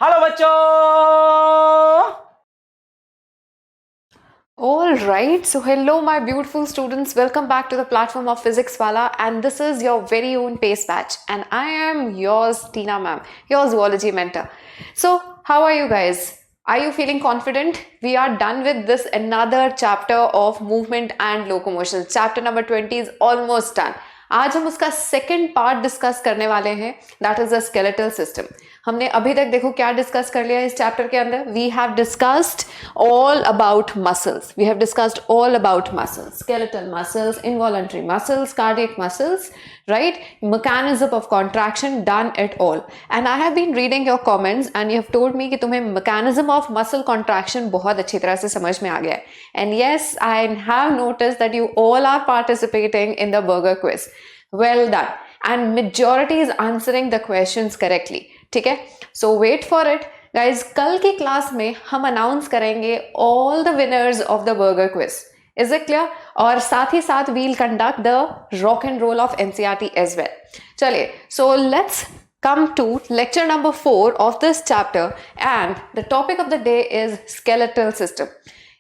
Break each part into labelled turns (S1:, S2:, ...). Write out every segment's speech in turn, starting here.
S1: Hello बच्चों।
S2: All right, so hello, my beautiful students. Welcome back to the platform of Physics Wala, and this is your very own PACE batch. And I am yours, Tina ma'am, your zoology mentor. So, how are you guys? Are you feeling confident? We are done with this another chapter of movement and locomotion. Chapter number 20 is almost done. आज हम उसका second part discuss करने वाले हैं, that is the skeletal system. हमने अभी तक देखो क्या डिस्कस कर लिया इस चैप्टर के अंदर. We have discussed all about muscles. We have discussed all about muscles, skeletal muscles, involuntary muscles, cardiac muscles, right? Mechanism of contraction, done it all. And I have been reading your comments and you have told me कि तुम्हें mechanism of muscle contraction बहुत अच्छी तरह से समझ में आ गया है. And yes, I have noticed that you all are participating in the burger quiz. Well done. And majority is answering the questions correctly. ठीक है? So wait for it. Guys कल की क्लास में हम अनाउंस करेंगे all the winners of the burger quiz. Is it clear? और साथ ही साथ we'll conduct the rock and roll of NCERT as well. चलिए, so let's come to lecture number 4 of this chapter and the topic of the day is skeletal system.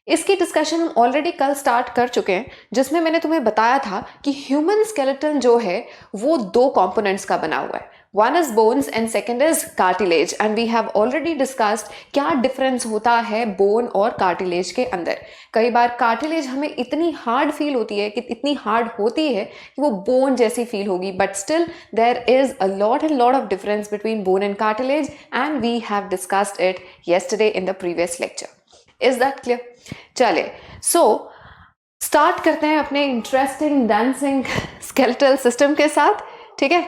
S2: इसकी discussion हम already कल start कर चुके हैं, जिसमें मैंने तुम्हें बताया था कि ह्यूमन स्केलेटन जो है वो दो कंपोनेंट्स का बना हुआ है. One is bones and second is cartilage. And we have already discussed क्या डिफरेंस होता है बोन और कार्टिलेज के अंदर. कई बार कार्टिलेज हमें इतनी हार्ड फील होती है कि इतनी हार्ड होती है कि वो बोन जैसी फील होगी, but still there is a lot of difference between bone and cartilage and we have discussed it yesterday in the previous lecture. Is that clear? चलिए, सो स्टार्ट करते हैं अपने इंटरेस्टिंग डांसिंग स्केलेटल सिस्टम के साथ. ठीक है?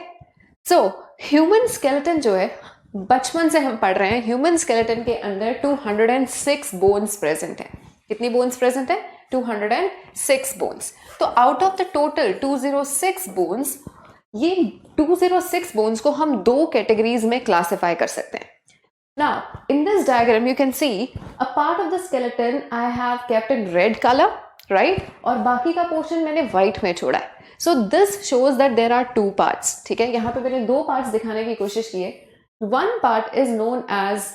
S2: So human skeleton जो है, बचपन से हम पढ़ रहे हैं, ह्यूमन स्केलेटन के अंदर 206 बोन्स प्रेजेंट है. कितनी बोन्स प्रेजेंट है? 206 बोन्स. तो out of the total 206 bones, ये 206 बोन्स को हम दो कैटेगरीज में क्लासिफाई कर सकते हैं. Now, in this diagram, you can see a part of the skeleton I have kept in red color, right? और बाकी का पोर्शन मैंने white में छोड़ा है. So this shows that there are two parts. ठीक है? यहाँ पे मैंने दो parts दिखाने की कोशिश की है. One part is known as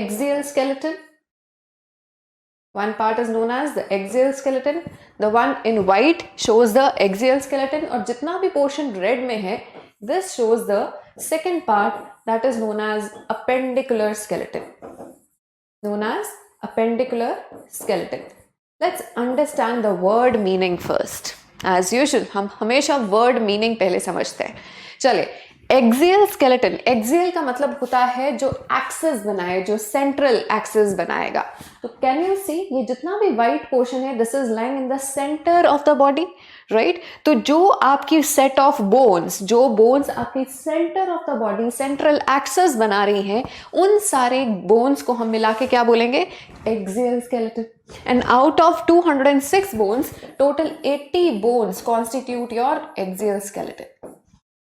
S2: axial skeleton. One part is known as the axial skeleton. The one in white shows the axial skeleton. और जितना भी portion red में है, this shows the second part that is known as appendicular skeleton. Known as appendicular skeleton. Let's understand the word meaning first. As usual, हम हमेशा word meaning पहले समझते हैं. चलिए, एक्सियल स्केलेटन, एक्सियल का मतलब होता है जो एक्सिस बनाए, जो सेंट्रल एक्सिस बनाएगा. तो कैन यू सी, ये जितना भी व्हाइट पोर्शन है, this is lying in the centre of the body, right? तो जो आपकी सेट ऑफ बोन्स, जो बोन्स आपकी centre of the body, central axis बना रही हैं, उन सारे बोन्स को हम मिला के क्या बोलेंगे? Axial skeleton. And out of 206 bones, total 80 bones constitute your axial skeleton.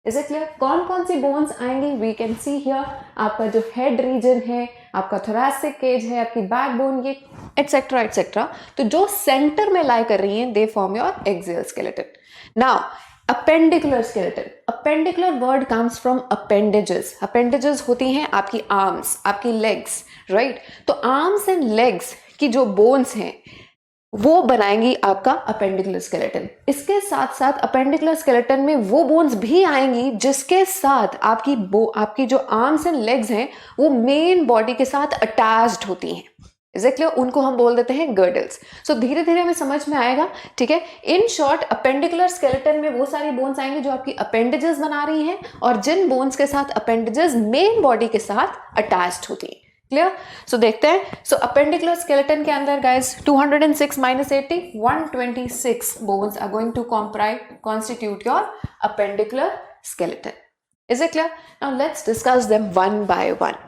S2: Is it clear? कौन कौन सी बोन्स आएंगी? We can see here. आपका जो हेड रीजन है, आपका थोरैसिक केज है, आपकी बैकबोन, ये एटसेट्रा एटसेट्रा. तो जो सेंटर में लाई कर रही हैं, they form your axial skeleton. Now appendicular skeleton. Appendicular word comes from appendages. Appendages होती हैं आपकी आर्म्स, आपकी लेग्स, राइट? तो आर्म्स एंड लेग्स की जो बोन्स हैं वो बनाएंगी आपका अपेंडिकुलर स्केलेटन. इसके साथ साथ अपेंडिकुलर स्केलेटन में वो बोन्स भी आएंगी जिसके साथ आपकी जो आर्म्स एंड लेग्स हैं वो मेन बॉडी के साथ अटैच्ड होती हैं. Is it clear? उनको हम बोल देते हैं गर्डल्स. सो धीरे धीरे हमें समझ में आएगा. ठीक है? इन शॉर्ट, अपेंडिकुलर स्केलेटन में वो सारी बोन्स आएंगी जो आपकी अपेंडेजेस बना रही हैं, और जिन बोन्स के साथ अपेंडेजेस मेन बॉडी के साथ अटैच्ड होती हैं. क्लियर? सो देखते हैं. सो अपेंडिकुलर स्केलेटन के अंदर guys 206 minus 80, 126 bones are going to constitute your appendicular skeleton. Is it clear? Now let's discuss them one by one.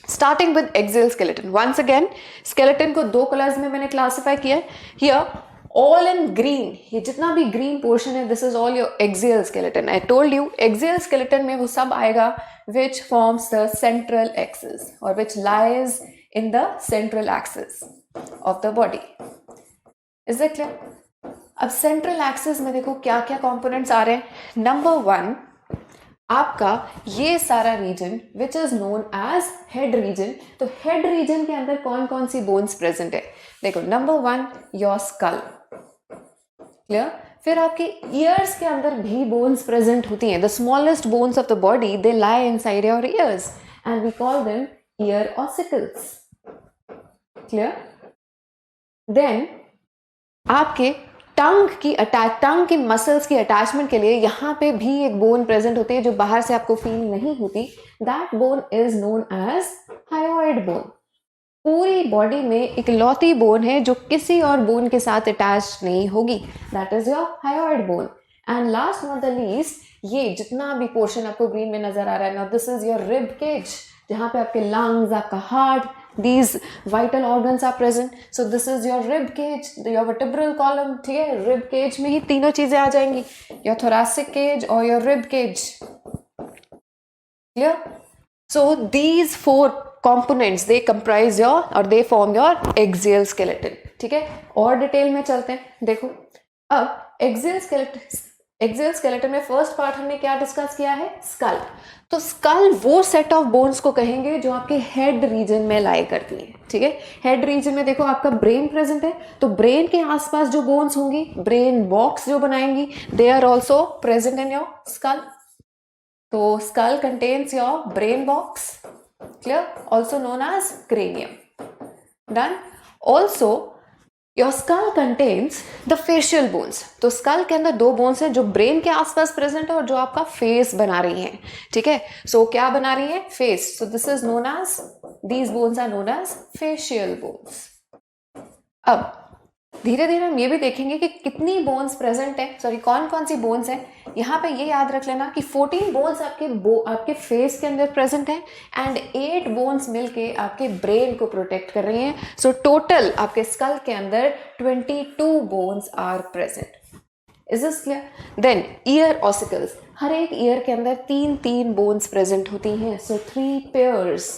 S2: Starting with axial skeleton. Once again, skeleton को दो colours में मैंने classify किया है. Here all in green, ये जितना भी green portion है, this is all your axial skeleton. I told you axial skeleton में वो सब आएगा which forms the central axis or which lies in the central axis of the body. Is it clear? अब central axis में देखो क्या क्या components आ रहे हैं. Number 1, आपका ये सारा region which is known as head region. तो हेड रीजन के अंदर कौन कौन सी बोन्स प्रेजेंट है? देखो, नंबर 1 योर स्कल, क्लियर। फिर आपके ईयर्स के अंदर भी बोन्स प्रेजेंट होती हैं। The smallest bones of the body they lie inside your ears and we call them ear ossicles, clear. Then आपके टंग की मसल्स की अटैचमेंट के लिए यहाँ पे भी एक बोन प्रेजेंट होती है जो बाहर से आपको फील नहीं होती। That bone is known as hyoid bone. पूरी बॉडी में इकलौती बोन है जो किसी और बोन के साथ अटैच नहीं होगी, that is your hyoid bone. And last not the least, ये जितना भी पोर्शन आपको ग्रीन में नजर आ रहा है ना, this is your rib cage, जहाँ पे आपके लंग्स, आपका heart, these vital organs are present. So this is your rib cage, your vertebral column, ठीक है। rib cage में ही तीनों चीजें आ जाएंगी, your thoracic cage और your rib cage, clear? So these 4 components they comprise your or they form your axial skeleton, ठीक है। और डिटेल में चलते हैं। देखो, अब एक्सियल स्केलेटन में फर्स्ट पार्ट हमने क्या डिस्कस किया है? स्कल। तो स्कल वो सेट ऑफ बोन्स को कहेंगे जो आपके हेड रीजन में लाई करती है, ठीक है। हेड रीजन में देखो आपका ब्रेन प्रेजेंट है, तो ब्रेन के आसपास जो बोन्स होंगी, ब्रेन बॉक्स जो बनाएंगी, they are also present in your skull. तो skull contains your brain box, clear, also known as cranium. Done. Also your skull contains the facial bones. तो स्कल के अंदर 2 बोन्स हैं जो ब्रेन के आसपास प्रेजेंट है और जो आपका फेस बना रही हैं, ठीक है। सो क्या बना रही है? Face. So this is known as, these bones are known as facial bones. अब धीरे धीरे हम ये भी देखेंगे कि कितनी बोन्स प्रेजेंट है, सॉरी कौन कौन सी बोन्स है। यहाँ पे ये याद रख लेना कि 14 बोन्स आपके फेस के अंदर प्रेजेंट है एंड 8 बोन्स मिलके आपके ब्रेन को प्रोटेक्ट कर रही हैं। सो टोटल आपके स्कल के अंदर 22 bones are present. Is this clear? Then ear ossicles, हर एक ईयर के अंदर 3 बोन्स प्रेजेंट होती हैं। So 3 pairs,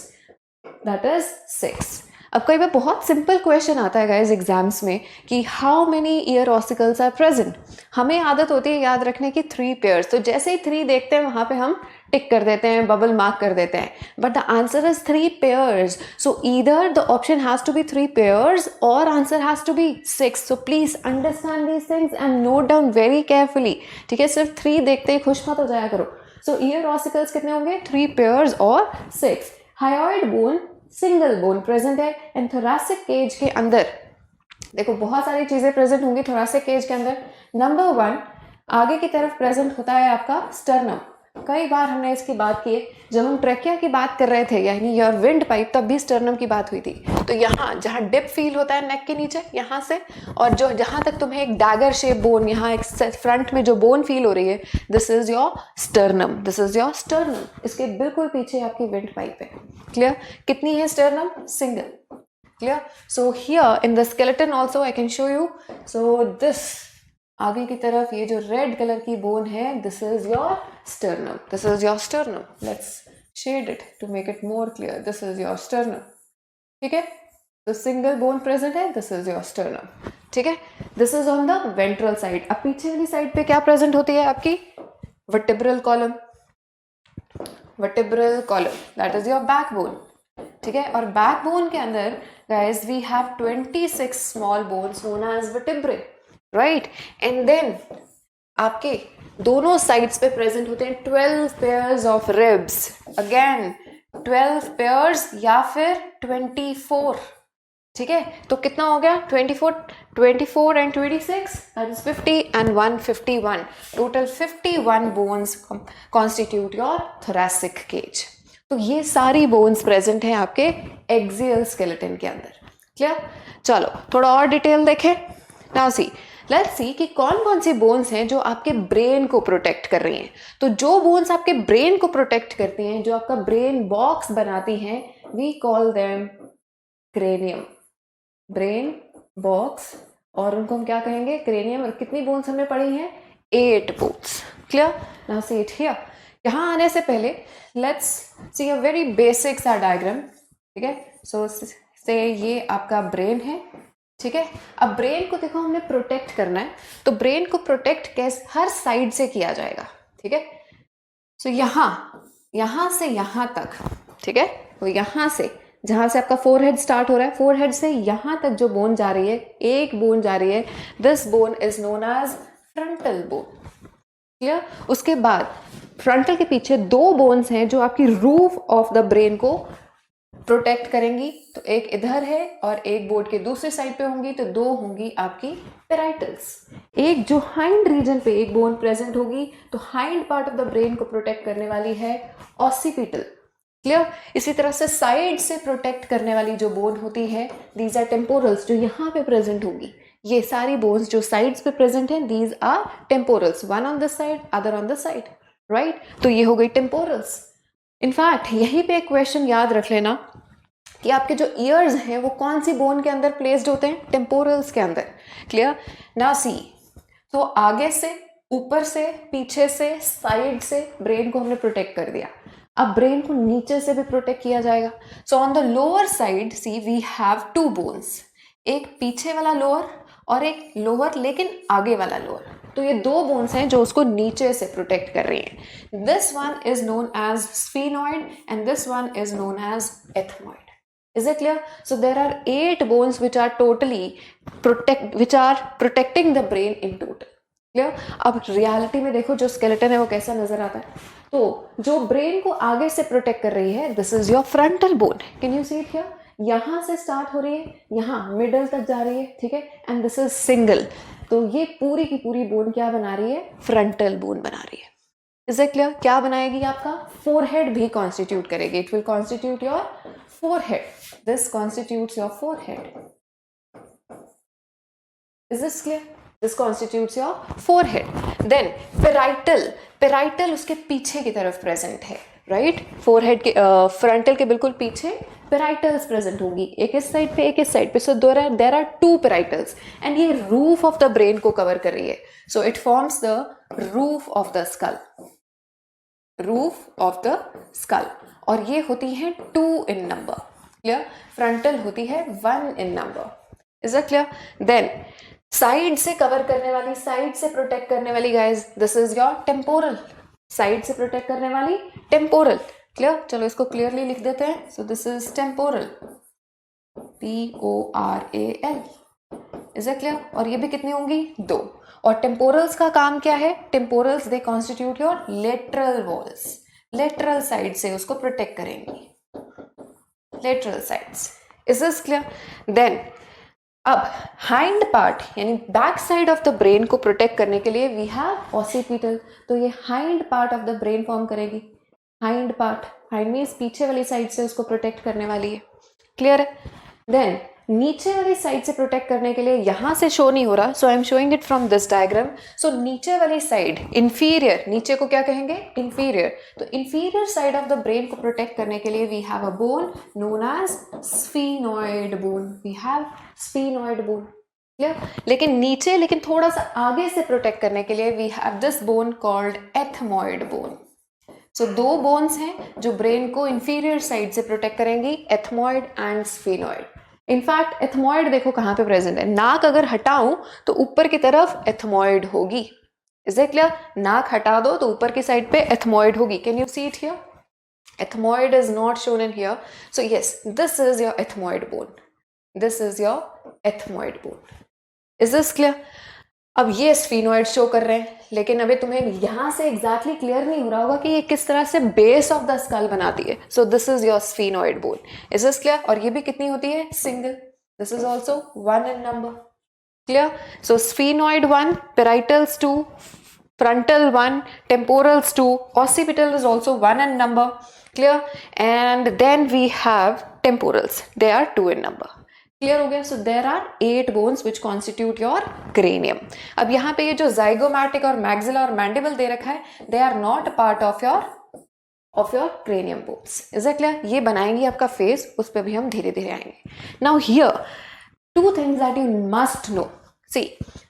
S2: that is 6। अब कई बार बहुत सिंपल क्वेश्चन आता है गाइस एग्जाम्स में कि how many ear ossicles are present. हमें आदत होती है याद रखने की 3 पेयर्स, तो जैसे ही 3 देखते हैं वहां पे हम टिक कर देते हैं, बबल मार्क कर देते हैं, but the answer is 3 pairs. So either the option has to be 3 pairs और answer has to be 6। So please understand these things and note down very carefully, ठीक है। सिर्फ 3 देखते ही खुश मत हो जाया करो। सो ईयर ऑसिकल्स कितने होंगे? 3 पेयर्स और 6। Hyoid bone single bone present है एंड थोरैसिक केज के अंदर देखो बहुत सारी चीजें प्रेजेंट होंगी थोरैसिक केज के अंदर। नंबर 1 आगे की तरफ प्रेजेंट होता है आपका स्टर्नम। कई बार हमने इसकी बात की है, जब हम ट्रेकिया की बात कर रहे थे यानी योर विंड पाइप, तब भी स्टर्नम की बात हुई थी। तो यहाँ जहाँ डिप फील होता है नेक के नीचे यहाँ से, और जो जहाँ तक तुम्हें एक डैगर शेप बोन, यहाँ एक फ्रंट में जो बोन फील हो रही है, this is your sternum, this is your sternum. इसके बिल्कुल पीछे आपकी विंड पाइप है, क्लियर। कितनी है sternum? Single, clear. So here in the skeleton also I can show you. So this आगे की तरफ ये जो रेड कलर की बोन है, this is your sternum, this is your sternum. Let's shade it to make it more clear. This is your sternum, ठीक है। तो सिंगल बोन प्रेजेंट है, this is your sternum, ठीक है। This is on the ventral side. अब पीछे वाली side पे क्या प्रेजेंट होती है आपकी? vertebral column, vertebral column, that is your backbone, ठीक है। और बैकबोन के अंदर guys we have 26 small bones known as vertebrae, right? And then आपके दोनों साइड्स पे प्रेजेंट होते हैं 12 pairs of ribs, again 12 pairs या फिर 24, ठीक है। तो कितना हो गया? 24 and 26 that is 50 and 1 51, total 51 bones constitute your thoracic cage. तो ये सारी बोन्स प्रेजेंट हैं आपके एक्सियल स्केलेटन के अंदर, क्लियर। चलो थोड़ा और डिटेल देखें। नाउ सी, लेट्स सी कि कौन कौन सी बोन्स हैं जो आपके ब्रेन को प्रोटेक्ट कर रही हैं। तो जो बोन्स आपके ब्रेन को प्रोटेक्ट करती हैं, जो आपका ब्रेन बॉक्स बनाती हैं, we call them cranium, brain box, और उनको हम क्या कहेंगे? क्रेनियम। और कितनी बोन्स हमने पढ़ी हैं? 8 bones, clear. Now see it here. यहाँ आने से पहले let's see a very basic सा डायग्राम, ठीक है। सो से ये आपका ब्रेन है, ठीक है। अब ब्रेन को देखो हमने प्रोटेक्ट करना है, तो ब्रेन को प्रोटेक्ट कैसे? हर साइड से किया जाएगा, ठीक है। सो यहाँ से यहाँ तक, ठीक है, तो यहाँ से जहाँ से आपका फोरहेड स्टार्ट हो रहा है, फोरहेड से यहाँ तक जो बोन जा रही है, एक बोन जा रही है, this bone is known as frontal bone. Clear? उसके बाद फ्रंटल के पीछे दो बोन्स हैं जो आपकी रूफ ऑफ द ब्रेन को प्रोटेक्ट करेंगी, तो एक इधर है और एक बोर्ड के दूसरे साइड पे होंगी, तो दो होंगी आपकी पेराइटल्स। एक जो हाइंड रीजन पे एक बोन प्रेजेंट होगी, तो hind part of the brain को प्रोटेक्ट करने वाली है ऑसिपिटल। क्लियर? इसी तरह से साइड से प्रोटेक्ट करने वाली जो बोन होती है, दीज आर टेम्पोरल्स, जो यहाँ पे प्रेजेंट होगी। ये सारी बोन्स जो साइड्स पे प्रेजेंट हैं, these are temporals, one on the side, other on the side, right? तो ये हो गई टेम्पोरल्स। इनफैक्ट यहीं पे एक क्वेश्चन याद रख लेना कि आपके जो ईयर्स हैं वो कौन सी बोन के अंदर प्लेस्ड होते हैं? टेम्पोरल्स के अंदर। क्लियर? ना सी, तो आगे से, ऊपर से, पीछे से, साइड से ब्रेन को हमने प्रोटेक्ट कर दिया। अब ब्रेन को नीचे से भी प्रोटेक्ट किया जाएगा। So on the lower side see we have two bones, एक पीछे वाला लोअर और एक लोअर लेकिन आगे वाला लोअर। तो ये दो बोन्स हैं जो उसको नीचे से प्रोटेक्ट कर रही हैं। This one is known as sphenoid and this one is known as ethmoid. Is it clear? So there are 8 bones which are protecting the brain in total. Clear? अब रियलिटी में देखो जो स्केलेटन है वो कैसा नजर आता है। तो जो ब्रेन को आगे से प्रोटेक्ट कर रही है, this is your frontal bone. Can you see it here? यहाँ से स्टार्ट हो रही है, यहाँ मिडल तक जा रही है, ठीक है, एंड दिस इज सिंगल। तो ये पूरी की पूरी बोन क्या बना रही है? फ्रंटल बोन बना रही है। Is it clear? क्या बनाएगी? आपका फोरहेड भी कॉन्स्टिट्यूट करेगी। It will constitute your forehead. This constitutes your forehead. Is this clear? This constitutes your forehead. Then parietal उसके पीछे की तरफ present है, right? Forehead के frontal के बिल्कुल पीछे parietals present होगी, एक इस साइड पे एक इस साइड पे। So there are two parietals and ये roof of the brain को cover कर रही है। So it forms the roof of the skull. Roof of the skull. और ये होती है 2 in number. क्लियर? फ्रंटल होती है 1 in number. Is it clear? Then side से कवर करने वाली, साइड से प्रोटेक्ट करने वाली guys, this is your temporal. Side से प्रोटेक्ट करने वाली टेम्पोरल। क्लियर? चलो इसको क्लियरली लिख देते हैं। So this is temporal, PORAL। Is it clear? और ये भी कितनी होंगी? 2। और टेम्पोरल्स का काम क्या है? Temporals they constitute your lateral walls. Lateral side से उसको प्रोटेक्ट करेंगी, lateral sides. Is this clear? Then अब हाइंड पार्ट यानी back side of the brain को प्रोटेक्ट करने के लिए वी हैव ऑसिपिटल। तो ये hind part of the brain form करेगी। हाइंड पार्ट, हाइंड मीन्स पीछे वाली साइड से उसको प्रोटेक्ट करने वाली है। क्लियर है? देन नीचे वाली साइड से प्रोटेक्ट करने के लिए, यहां से शो नहीं हो रहा, so I am showing it from this diagram. सो नीचे वाली साइड, इंफीरियर, नीचे को क्या कहेंगे? इंफीरियर। तो inferior side of the brain को प्रोटेक्ट करने के लिए we have a bone known as sphenoid bone. We have sphenoid bone. Clear? लेकिन नीचे, लेकिन थोड़ा सा आगे से प्रोटेक्ट करने के लिए we have this bone called ethmoid bone. So 2 bones हैं जो ब्रेन को इंफीरियर साइड से प्रोटेक्ट करेंगी, ethmoid and sphenoid. In fact ethmoid देखो कहाँ पे प्रेजेंट है। नाक अगर हटाऊं तो ऊपर की तरफ एथमॉइड होगी। Is it clear? नाक हटा दो तो ऊपर की साइड पे एथमॉइड होगी। Can you see it here? Ethmoid is not shown in here. So yes, this is your ethmoid bone. This is your ethmoid bone. Is this clear? अब ये स्फीनॉइड शो कर रहे हैं, लेकिन अभी तुम्हें यहां से एग्जैक्टली क्लियर नहीं हो रहा होगा कि ये किस तरह से बेस ऑफ द स्कल बनाती है। So this is your sphenoid bone. Is this clear? और ये भी कितनी होती है? Single. This is also 1 in number. Clear? So sphenoid 1, पेराइटल्स 2, frontal 1, temporals 2, occipital is also 1 in number. Clear? And then we have temporals. They are 2 in number. Clear हो गया? So there are 8 bones which constitute your cranium. अब यहाँ पे ये जो zygomatic और maxilla और mandible दे रखा है, they are not part of your cranium bones. Is it clear? ये बनाएंगे आपका फेस, उस पर भी हम धीरे धीरे आएंगे। Now here 2 things that you must know. See,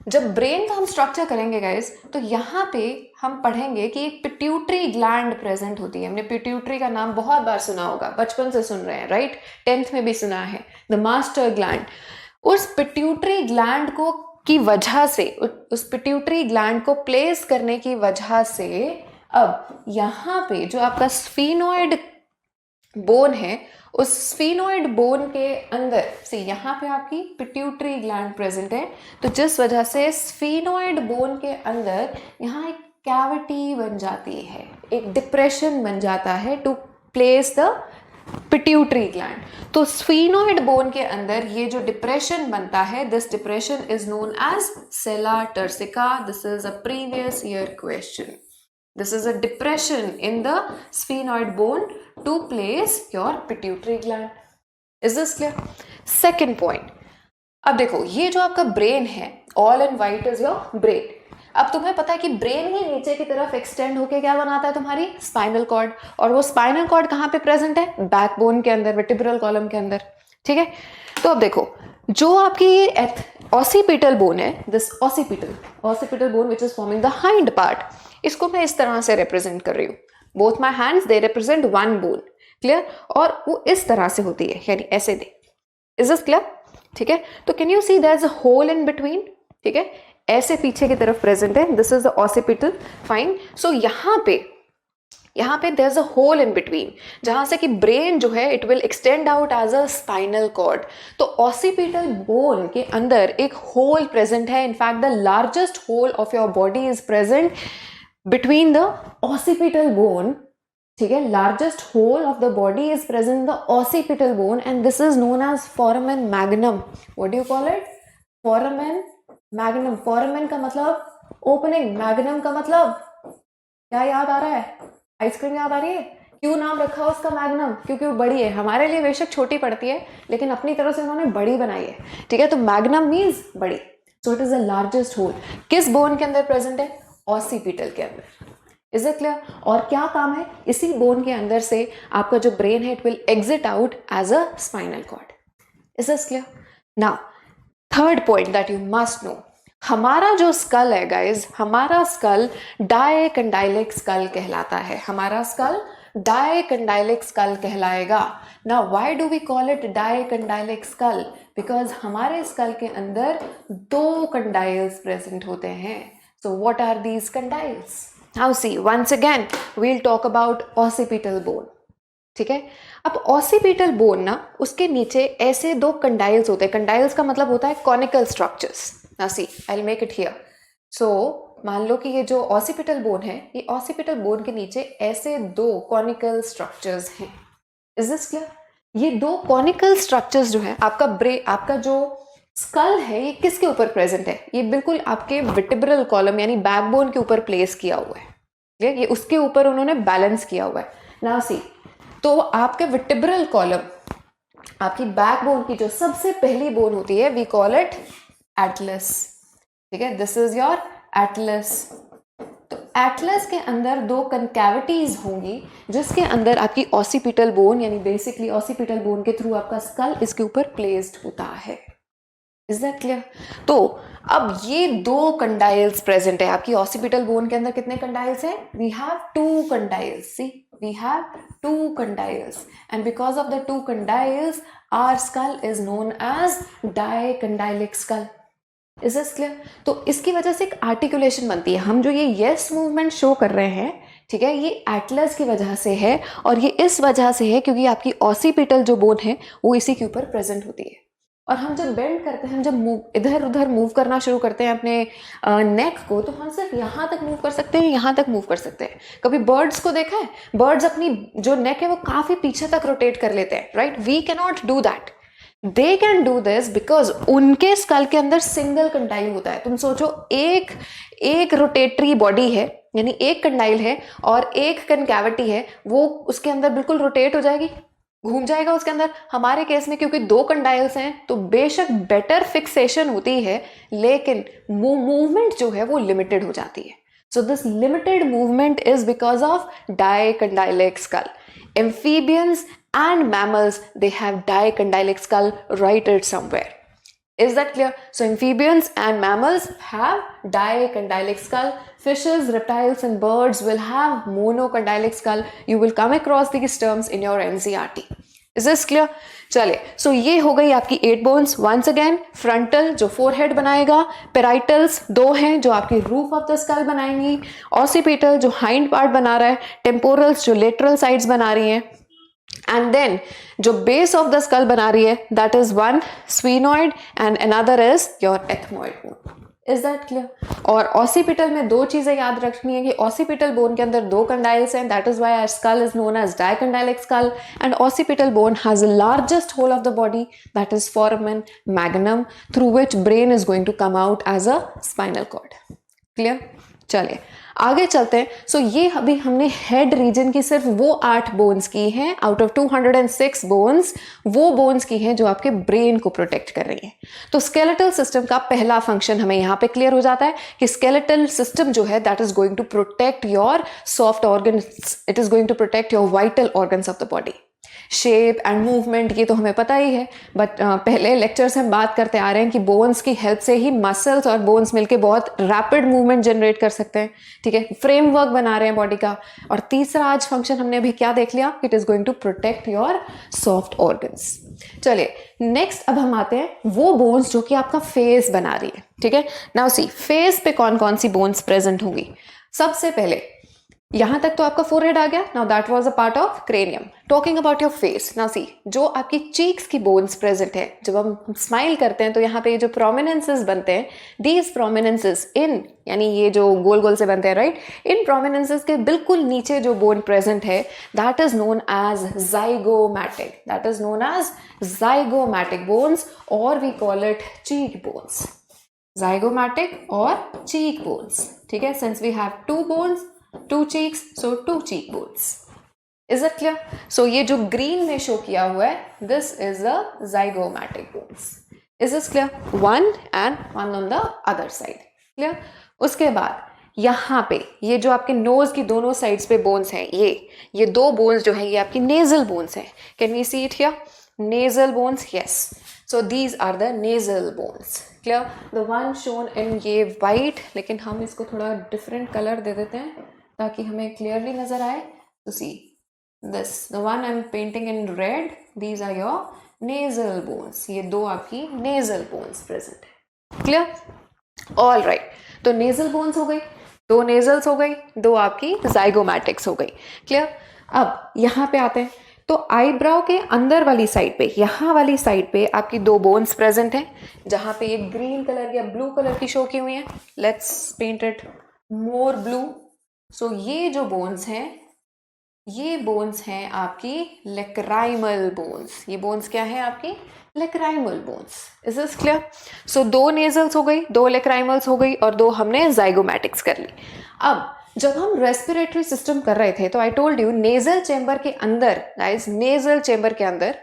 S2: जब ब्रेन का हम स्ट्रक्चर करेंगे गाइज, तो यहाँ पे हम पढ़ेंगे कि एक पिट्यूटरी ग्लैंड प्रेजेंट होती है। हमने पिट्यूटरी का नाम बहुत बार सुना होगा, बचपन से सुन रहे हैं, राइट? 10th में भी सुना है, द मास्टर ग्लैंड। उस पिट्यूटरी ग्लैंड को प्लेस करने की वजह से अब यहाँ पे जो आपका स्फीनोइड बोन है, उस स्फीनोइड बोन के अंदर से यहाँ पे आपकी पिट्यूटरी ग्लैंड प्रेजेंट है, तो जिस वजह से स्फीनोइड बोन के अंदर यहाँ एक कैविटी बन जाती है, एक डिप्रेशन बन जाता है to place the pituitary gland. तो स्फीनोइड बोन के अंदर ये जो डिप्रेशन बनता है, this depression is known as sella turcica. This is a previous year question. This is a depression in the sphenoid bone to place your pituitary gland. Is this clear? Second point. अब देखो, ये जो आपका brain है, all in white is your brain. अब तुम्हें पता है कि ब्रेन ही नीचे की तरफ एक्सटेंड होके क्या बनाता है तुम्हारी स्पाइनल कॉर्ड, और वो स्पाइनल कॉर्ड कहाँ पे प्रेजेंट है? बैकबोन के अंदर, वर्टिब्रल कॉलम के अंदर. ठीक है, तो अब देखो, जो आपकी ऑसिपिटल बोन है, this occipital bone which is forming the hind part, इसको मैं इस तरह से रिप्रेजेंट कर रही हूँ. Both my hands they represent one bone. Clear? और वो इस तरह से होती है, यानी ऐसे दे. Is this clear? ठीक है, तो can you see there is a hole in between. ठीक है, ऐसे पीछे की तरफ प्रेजेंट है. This is the occipital. Fine. So यहाँ पे there is a hole in between, जहां से कि ब्रेन जो है it will extend out as a spinal cord. तो ऑसिपिटल बोन के अंदर एक होल प्रेजेंट है. In fact the largest hole of your body is present between the occipital bone. ठीक है, largest hole of the body is present in the occipital bone and this is known as foramen magnum. What do you call it? Foramen magnum. foramen का मतलब opening, magnum का मतलब क्या याद आ रहा है? आइसक्रीम याद आ रही है? क्यों नाम रखा उसका मैग्नम? क्योंकि वो बड़ी है. हमारे लिए बेशक छोटी पड़ती है, लेकिन अपनी तरफ से उन्होंने बड़ी बनाई है. ठीक है, तो मैग्नम मीन्स बड़ी. So it is the largest hole. किस बोन के अंदर प्रेजेंट है? ऑसिपिटल के अंदर. Is it clear? और क्या काम है? इसी बोन के अंदर से आपका जो ब्रेन है it will exit out as a spinal cord. Is this clear? Now third point that you must know, हमारा जो स्कल है गाइज, हमारा स्कल डायकंडाइलिक स्कल कहलाता है. हमारा स्कल डायकंडाइलिक स्कल कहलाएगा. Now why do we call it dicondylic skull? Because हमारे skull के अंदर दो कंडाइल्स प्रेजेंट होते हैं. So what are these condyles? Now see, once again we'll talk about occipital bone. ठीक है, अब occipital bone ना, उसके नीचे ऐसे दो condyles होते हैं. condyles का मतलब होता है conical structures. Now see, I'll make it here. So मान लो कि ये जो occipital bone है, ये occipital bone के नीचे ऐसे दो conical structures हैं. Is this clear? ये दो conical structures जो है, आपका जो स्कल है ये किसके ऊपर प्रेजेंट है? ये बिल्कुल आपके वर्टिब्रल कॉलम यानी बैकबोन के ऊपर प्लेस किया हुआ है. ये उसके ऊपर उन्होंने बैलेंस किया हुआ है. नाउ सी, तो आपके वर्टिब्रल कॉलम, आपकी बैकबोन की जो सबसे पहली बोन होती है, वी कॉल इट एटलस. ठीक है, दिस इज योर एटलस. तो एटलस के अंदर दो कनकैविटीज होंगी, जिसके अंदर आपकी ऑसिपिटल बोन यानी बेसिकली ऑसिपिटल बोन के थ्रू आपका स्कल इसके ऊपर प्लेस्ड होता है. Is that clear? तो अब ये दो कंडाइल्स प्रेजेंट है आपकी ऑसिपिटल बोन के अंदर. कितने कंडाइल्स हैं? We have two condyles. See, we have two condyles and because of the two condyles our skull is known as dicondylic skull. Is this clear? तो इसकी वजह से एक आर्टिकुलेशन बनती है. हम जो ये यस मूवमेंट शो कर रहे हैं, ठीक है, ये एटलस की वजह से है, और ये इस वजह से है क्योंकि आपकी ऑसिपिटल जो बोन है वो इसी के ऊपर प्रेजेंट होती है. और हम जब बेंड करते हैं, हम जब इधर उधर मूव करना शुरू करते हैं अपने नेक को, तो हम सिर्फ यहाँ तक मूव कर सकते हैं, यहाँ तक मूव कर सकते हैं. कभी बर्ड्स को देखा है? बर्ड्स अपनी जो नेक है वो काफ़ी पीछे तक रोटेट कर लेते हैं, right? We can not do that. They can do this because उनके स्कल के अंदर सिंगल कंडाइल होता है. तुम सोचो, एक रोटेटरी बॉडी है, यानी एक कंडाइल है और एक कनकैविटी है, वो उसके अंदर बिल्कुल रोटेट हो जाएगी, घूम जाएगा उसके अंदर. हमारे केस में क्योंकि दो कंडाइल्स हैं तो बेशक बेटर फिक्सेशन होती है, लेकिन मूवमेंट जो है वो लिमिटेड हो जाती है. So this limited movement is because of dicondylic skull. Amphibians and mammals they have dicondylic skull writed somewhere. Is that clear? So amphibians and mammals have dicondylic skull. Fishes, reptiles and birds will have monocondylic skull. You will come across these terms in your NCERT. Is this clear? चलिए, so ये हो गई आपकी 8 bones. Once again, frontal जो forehead बनाएगा, पेराइटल्स 2 हैं जो आपकी रूफ ऑफ द स्कल बनाएंगी, ऑसिपिटल जो हाइंड पार्ट बना रहा है, टेम्पोरल्स जो लेटरल साइड्स बना रही हैं, एंड देन जो बेस ऑफ द स्कल बना रही है that is one sphenoid and another is your ethmoid bone. Is that clear? और ऑसिपिटल में 2 चीजें याद रखनी है कि ऑसिपिटल बोन के अंदर 2 कंडाइल्स हैं, that is why our skull is known as dicondylic skull, and occipital bone has the largest hole of the body that is foramen magnum through which brain is going to come out as a spinal cord. Clear? चलिए आगे चलते हैं. सो ये अभी हमने head region की सिर्फ वो 8 बोन्स की हैं आउट ऑफ 206 बोन्स, वो बोन्स की हैं जो आपके ब्रेन को प्रोटेक्ट कर रही हैं. तो स्केलेटल सिस्टम का पहला फंक्शन हमें यहाँ पे क्लियर हो जाता है कि स्केलेटल सिस्टम जो है that is going to protect your soft organs, it is going to protect your vital organs of the body. Shape and movement ये तो हमें पता ही है, बट पहले लेक्चर से हम बात करते आ रहे हैं कि बोन्स की हेल्प से ही मसल्स और बोन्स मिलके बहुत रैपिड मूवमेंट जनरेट कर सकते हैं. ठीक है, फ्रेमवर्क बना रहे हैं बॉडी का. और तीसरा आज फंक्शन हमने अभी क्या देख लिया, it is going to protect your soft organs. चलिए नेक्स्ट अब हम आते हैं वो बोन्स जो कि आपका फेस बना रही है. ठीक है, नाउ सी फेस पे कौन कौन सी बोन्स प्रेजेंट होंगी. सबसे पहले यहां तक तो आपका फोरहेड आ गया. Now that was a part of cranium. Talking about your face, now see जो आपकी चीक्स की बोन्स प्रेजेंट है, जब हम स्माइल करते हैं तो यहाँ पे ये जो प्रोमिनेंसेस बनते हैं, दीज प्रोमिनेंसेस इन यानी ये जो गोल गोल से बनते हैं राइट, इन प्रोमिनेंसेस के बिल्कुल नीचे जो बोन प्रेजेंट है that is known as zygomatic, that is known as zygomatic bones, और we call it cheek bones. Zygomatic और चीक बोन्स. ठीक है, since we have 2 bones, 2 cheeks, so 2 cheekbones. Is that clear? So ये जो green में show किया हुआ है, this is the zygomatic bones. Is this clear? One and one on the other side. Clear? उसके बाद यहाँ पे ये जो आपके नोज की दोनों साइड्स पे बोन्स हैं, ये 2 बोन्स जो हैं ये आपकी नेजल बोन्स हैं. Can we see it here? Nasal bones, yes. So these are the nasal bones. Clear? The one shown in ये white, लेकिन हम इसको थोड़ा different color दे देते हैं ताकि हमें क्लियरली नजर आए. तो see this the one I am painting in red, these are your nasal bones. ये 2 आपकी नेजल बोन्स प्रेजेंट है. क्लियर? ऑल राइट, तो नेजल बोन्स हो गई, 2 नेजल्स हो गई, 2 आपकी जाइगोमैटिक्स हो गई. क्लियर? अब यहाँ पे आते हैं. तो आईब्राउ के अंदर वाली साइड पे, यहाँ वाली साइड पे आपकी 2 बोन्स प्रेजेंट हैं जहाँ पे एक ग्रीन कलर या ब्लू कलर की शो की हुई है. Let's paint it more blue. So ये जो बोन्स हैं, ये बोन्स हैं आपकी लेक्राइमल बोन्स. ये बोन्स क्या है आपकी? Lacrimal bones. Is this clear? So 2 nasals हो गई, 2 लेक्राइमल्स हो गई और 2 हमने जाइगोमैटिक्स कर ली. अब जब हम रेस्पिरेटरी सिस्टम कर रहे थे तो आई टोल्ड यू नेजल चेंबर के अंदर, गाइस नेजल चेंबर के अंदर,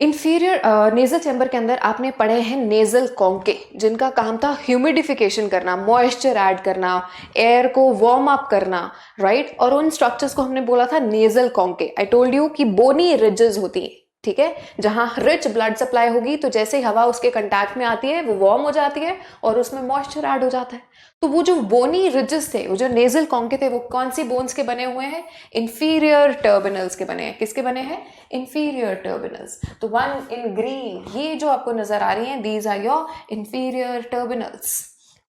S2: इंफीरियर नेजल चैम्बर के अंदर आपने पढ़े हैं नेजल कॉन्के, जिनका काम था ह्यूमिडिफिकेशन करना, मॉइस्चर ऐड करना, एयर को वार्म अप करना, राइट. और उन स्ट्रक्चर्स को हमने बोला था नेजल कॉन्के. आई टोल्ड यू कि बोनी रिजेस होती हैं. ठीक है, जहां रिच ब्लड सप्लाई होगी तो जैसे ही हवा उसके कंटैक्ट में आती है वो वार्म हो जाती है और उसमें मॉइस्चर ऐड हो जाता है. तो वो जो बोनी रिजेस थे, वो जो नेजल कॉन्के थे, वो कौन सी बोन्स के बने हुए हैं? इंफीरियर टर्बिनल्स के बने हैं. किसके बने हैं? इंफीरियर टर्बिनल्स. तो वन इन ग्रीन, ये जो आपको नजर आ रही हैं, दीज आर योर इंफीरियर टर्बिनल्स.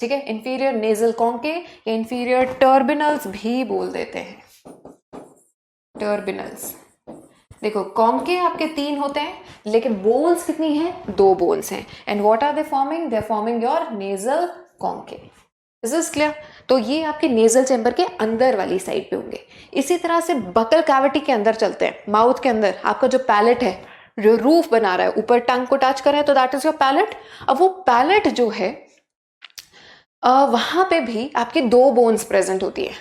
S2: ठीक है, इंफीरियर नेजल कॉन्के या इंफीरियर टर्बिनल्स भी बोल देते हैं. टर्बिनल्स. देखो कॉन्के आपके 3 होते हैं, लेकिन बोन्स कितनी हैं? 2 बोन्स हैं. And what are they forming? They are forming your nasal conchae. Is this clear? तो ये आपके नेजल चैम्बर के अंदर वाली साइड पे होंगे. इसी तरह से बकल कैविटी के अंदर चलते हैं. माउथ के अंदर आपका जो पैलेट है, जो रूफ बना रहा है, ऊपर टंग को टच कर रहे हैं तो दैट इज योर पैलेट. अब वो पैलेट जो है वहां पे भी आपके 2 बोन्स प्रेजेंट होती है,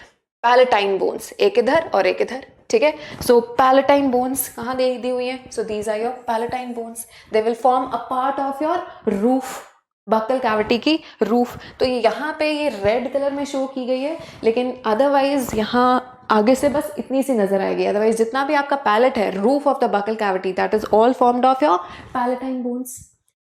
S2: पैलेटाइन बोन्स, एक इधर और एक इधर. ठीक है, सो पैलेटाइन बोन्स कहाँ दे दी हुई है? So these are your palatine bones. They will form a part of your roof, buccal cavity की रूफ. तो यहाँ पे ये रेड कलर में शो की गई है, लेकिन अदरवाइज यहाँ आगे से बस इतनी सी नजर आएगी. अदरवाइज जितना भी आपका पैलेट है, roof of the buccal cavity, that is all formed of your palatine bones.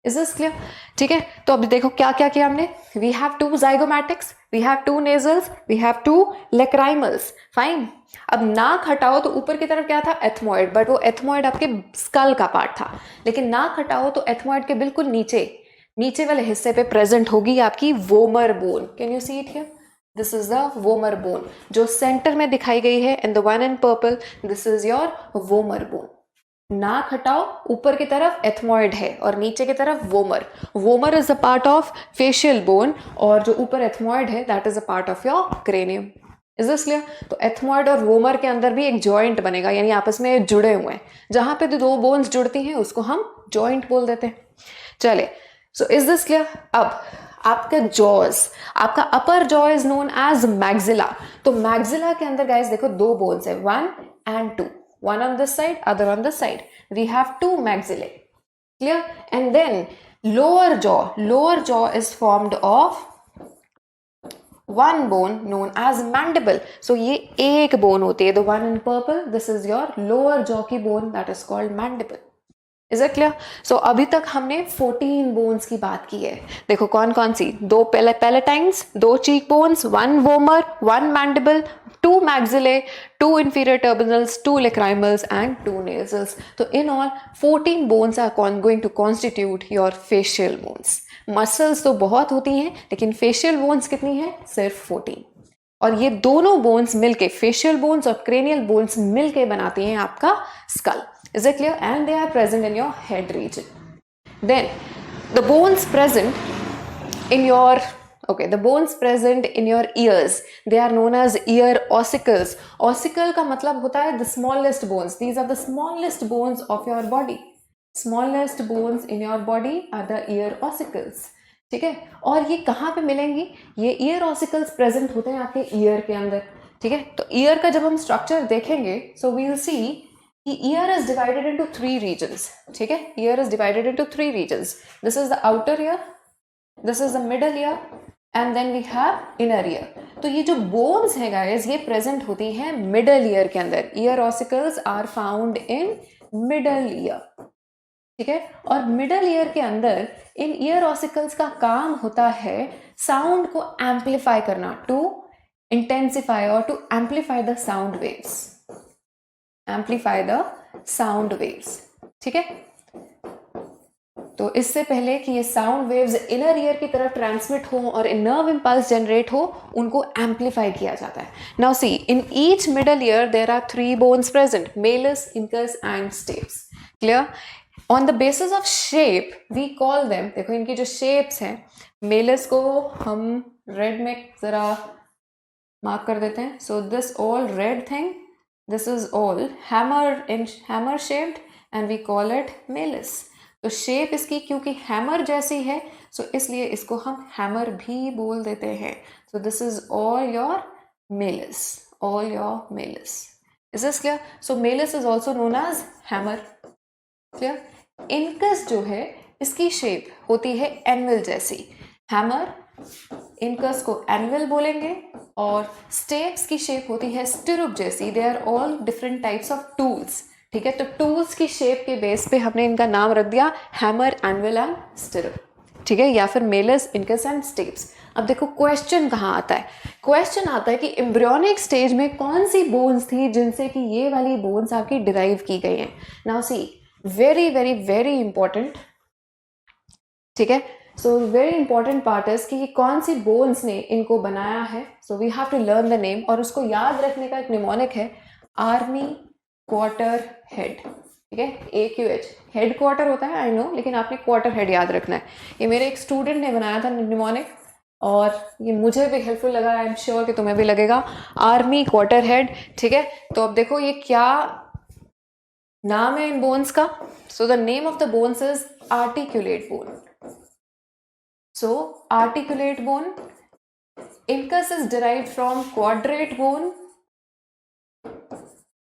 S2: Is this clear? ठीक है, तो अब देखो क्या क्या किया हमने. We have 2 zygomatics, we have 2 nasals, we have 2 lacrimals, fine. अब नाक हटाओ तो ऊपर की तरफ क्या था, एथमॉइड, बट वो एथमॉइड आपके स्कल का पार्ट था। लेकिन नाक हटाओ तो एथमॉइड के बिल्कुल नीचे वाले हिस्से पे प्रेजेंट होगी आपकी vomer bone. Can you see it here? This is the vomer bone जो सेंटर में दिखाई गई है, and the one in purple, this is your vomer bone. नाक हटाओ, ऊपर की तरफ एथमॉइड है और नीचे की तरफ vomer. Vomer is a part of facial bone, और जो ऊपर एथमॉइड है that is a part of your cranium. Is this clear? तो एथमॉइड और वोमर के अंदर भी एक जॉइंट बनेगा, यानी आपस में जुड़े हुए हैं। जहां पे 2 बोन्स जुड़ती हैं उसको हम जॉइंट बोल देते हैं। चले, सो इज दिस क्लियर? अब आपका जॉज, आपका upper jaw is known as maxilla. तो मैग्जिला के अंदर गाइस देखो 2 बोन्स है, 1 and 2, one on this side, other on this side. We have 2 maxillae. Clear? And then lower jaw is formed of one bone known as mandible. So ये एक bone होती है, the one in purple, this is your lower jaw की bone, that is called mandible. Is it clear? So अभी तक हमने 14 bones की बात की है। देखो कौन कौन सी, 2 palatines, 2 cheek bones, 1 vomer, 1 mandible, 2 maxillae, 2 inferior turbinals, 2 lacrimals and 2 nasals. So in all 14 bones are going to constitute your facial bones. Muscles तो बहुत होती हैं, लेकिन facial bones कितनी हैं? सिर्फ 14। और ये दोनों बोन्स मिलके, फेशियल बोन्स और क्रेनियल बोन्स मिलके बनाती हैं आपका school. Is it clear? And they are present in your head region. Then the bones present in your ears, they are known as ear ossicles. Ossicle का मतलब होता है the smallest bones. These are the smallest bones of your body. Smallest bones in your body are the ear ossicles. ठीक है, और ये कहाँ पे मिलेंगी? ये ear ossicles present होते हैं आपके ear के अंदर। ठीक है, तो ear का जब हम स्ट्रक्चर देखेंगे, so we will see कि ear is divided into 3 regions. ठीक है, ear is divided into 3 regions. This is the outer ear, this is the middle ear, and then we have inner ear. तो ये जो bones हैं guys, ये present होती हैं middle ear के अंदर. Ear ossicles are found in middle ear. ठीक है, और मिडल ईयर के अंदर इन ईयर ऑसिकल्स का काम होता है साउंड को एम्पलीफाई करना, टू इंटेंसिफाई और to amplify the sound waves, amplify the sound waves. ठीक है, तो इससे पहले कि ये साउंड वेव्स इनर ईयर की तरफ ट्रांसमिट हो और नर्व इंपल्स जनरेट हो, उनको एम्पलीफाई किया जाता है। Now see, in each middle ear there are 3 bones present, malleus, incus and stapes. Clear? On the basis of shape we call them, देखो इनकी जो शेप्स हैं, मेलस को हम रेड में जरा मार्क कर देते हैं। So this all red thing, this is all hammer shaped and we call it malleus. तो शेप इसकी क्योंकि हैमर जैसी है, सो इसलिए इसको हम हैमर भी बोल देते हैं। So this is all your malleus, all your malleus. Is this clear? So malleus is also known as hammer. Clear? Incus जो है इसकी शेप होती है एनविल जैसी, हैमर इनकस को एनविल बोलेंगे, और स्टेप्स की शेप होती है स्टिरुप जैसी। They are all different types of tools. ठीक है, तो टूल्स की शेप के बेस पे हमने इनका नाम रख दिया हैमर, एनविल एंड स्टिरुप। ठीक है, या फिर मेलस, इनकस एंड स्टेप्स। अब देखो क्वेश्चन कहाँ आता है? क्वेश्चन आता है कि एम्ब्रियोनिक स्टेज में कौन सी बोन्स थी जिनसे कि ये वाली बोन्स आपकी डिराइव की गई हैं। Now see, very very very important. ठीक है, so very important part is कि कौन सी बोन्स ने इनको बनाया है। सो we have to learn the name, और उसको याद रखने का एक निमोनिक है आर्मी क्वार्टर हेड। ठीक है, AQH हेड क्वार्टर होता है, आई नो, लेकिन आपने क्वार्टर हेड याद रखना है। ये मेरे एक स्टूडेंट ने बनाया था निमोनिक, और ये मुझे भी हेल्पफुल लगा, आई एम श्योर कि तुम्हें भी लगेगा। Army quarter head. ठीक है, तो अब देखो ये क्या नाम है इन बोन्स का। So the name of the bones is articulate bone. So articulate bone, incus is derived from quadrate bone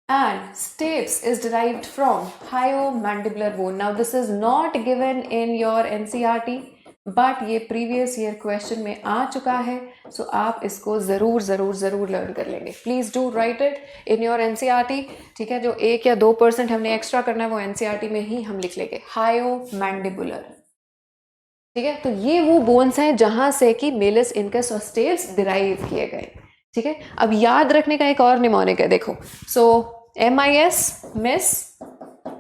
S2: and stapes is derived from hyomandibular bone. Now this is not given in your NCERT, but ये previous year question में आ चुका है, सो आप इसको ज़रूर learn कर लेंगे। Please do right it in your NCERT। ठीक है, जो 1 या 2% हमने एक्स्ट्रा करना है वो NCERT में ही हम लिख लेंगे, हायोमैंडिबुलर। ठीक है, तो ये वो बोन्स हैं जहां से कि मेलिस इनकस और स्टेप्स डिराइव किए गए। ठीक है, अब याद रखने का एक और निमोनिक है, देखो, सो MIS miss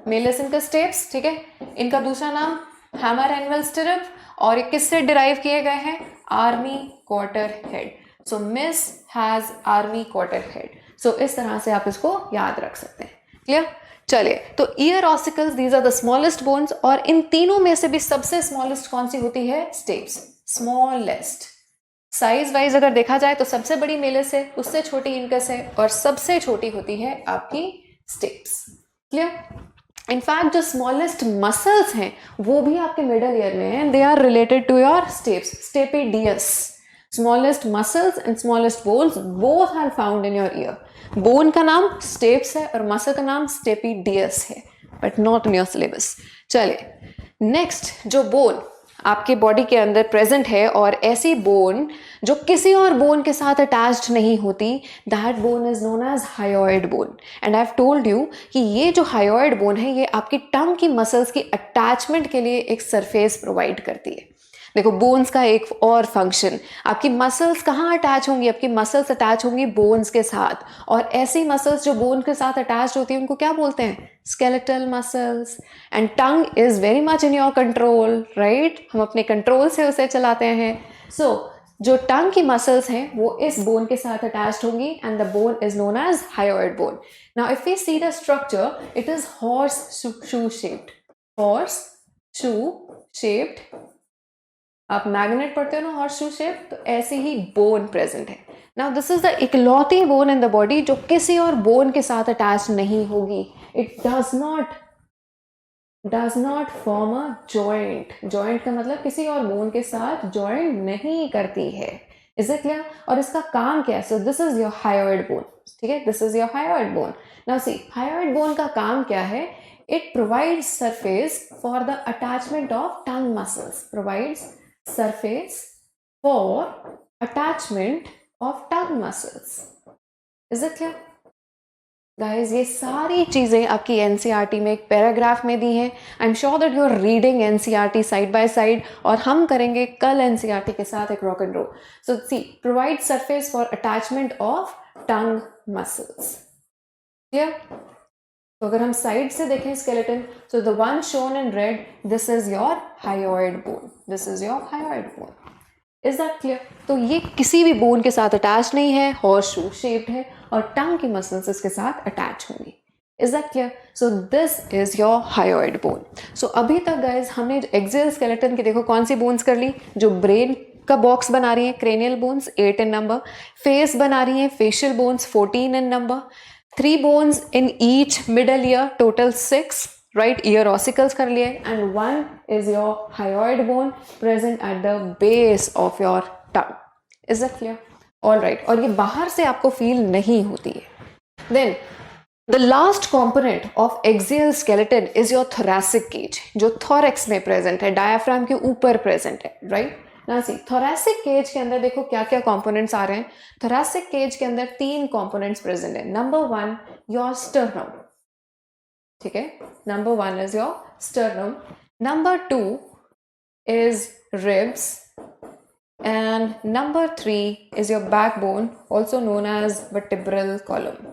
S2: malice incus steps. ठीक है, इनका दूसरा नाम हैमर एनवल स्टिरप, और ये किससे डिराइव किए गए हैं? Army quarter head. So miss has army quarter head. So इस तरह से आप इसको याद रख सकते हैं। क्लियर? चलिए, तो ear ossicles, these are the smallest bones, और इन तीनों में से भी सबसे स्मॉलेस्ट कौन सी होती है? Steps, smallest. साइज वाइज अगर देखा जाए तो सबसे बड़ी मेलिस है, उससे छोटी इनकस है, और सबसे छोटी होती है आपकी स्टेप्स। क्लियर? इनफैक्ट जो स्मॉलेस्ट मसल्स हैं वो भी आपके मिडल ईयर में हैं, they are related to your stapes, stapedius. Smallest muscles and smallest bones both are found in your ear. Bone का नाम स्टेप्स है और मसल का नाम स्टेपिडियस है, but not in your syllabus. चलिए, नेक्स्ट जो बोन आपके बॉडी के अंदर प्रेजेंट है, और ऐसी बोन जो किसी और बोन के साथ अटैच्ड नहीं होती, that bone is known as hyoid bone. And I have told you कि ये जो हायोइड बोन है ये आपकी टंग की मसल्स की अटैचमेंट के लिए एक सरफेस प्रोवाइड करती है। देखो, बोन्स का एक और फंक्शन, आपकी मसल्स कहाँ अटैच होंगी? आपकी मसल्स अटैच होंगी बोन्स के साथ, और ऐसी मसल्स जो बोन के साथ अटैच होती है उनको क्या बोलते हैं? Skeletal muscles. And tongue is very much in your control, right? हम अपने कंट्रोल से उसे चलाते हैं। सो जो टंग की मसल्स हैं वो इस बोन के साथ अटैच्ड होंगी, and the bone is known as hyoid bone. Now if we see the structure, it is horseshoe shaped. Horseshoe shaped, आप मैग्नेट पढ़ते हो ना, हॉर्स शू शेप, तो ऐसे ही बोन प्रेजेंट है। नाउ दिस इज द इकलौती bone in the body जो किसी और बोन के साथ अटैच नहीं होगी। It does not form a joint. Joint का मतलब किसी और बोन के साथ जॉइंट नहीं करती है। Is it clear? और इसका काम क्या है? So this is your hyoid bone. ठीक है, this is your hyoid bone. Now see, hyoid bone का काम क्या है? It provides surface for the attachment of tongue muscles. Provides surface for attachment of tongue muscles. Is it clear? Guys, ये सारी चीजें आपकी NCERT में एक पैराग्राफ में दी हैं। I am sure that you are reading NCERT side by side, और हम करेंगे कल NCERT के साथ एक rock and roll. So see, provide surface for attachment of tongue muscles. Clear? तो अगर हम साइड से देखें skeleton, so the one shown in red, this is your hyoid bone. This is your hyoid bone. Is that clear? तो ये किसी भी bone के साथ अटैच नहीं है, हॉर्स शू शेप्ड है, और टंग की मसल्स इसके साथ अटैच होंगी। Is that clear? So this is your hyoid bone. So अभी तक गाइज हमने एक्सियल स्केलेटन की देखो कौन सी बोन्स कर ली, जो ब्रेन का बॉक्स बना रही है, क्रेनियल बोन्स 8 इन नंबर, फेस बना रही है, facial bones 14 in number, 3 bones in each middle ear, total 6, right? Ear ossicles कर लिए, and 1 is your hyoid bone present at the base of your tongue. Is that clear? All right. और ये बाहर से आपको फील नहीं होती है। Then the last component of axial skeleton is your thoracic cage, जो thorax में present है, diaphragm के ऊपर present है, right? ना सी, थोरैसिक केज के अंदर देखो क्या क्या कंपोनेंट्स आ रहे हैं। थोरैसिक केज के अंदर 3 कंपोनेंट्स प्रेजेंट है। Number 1 your sternum. ठीक है, number 1 is your sternum, number 2 is ribs, and number 3 is your backbone, also known as vertebral column.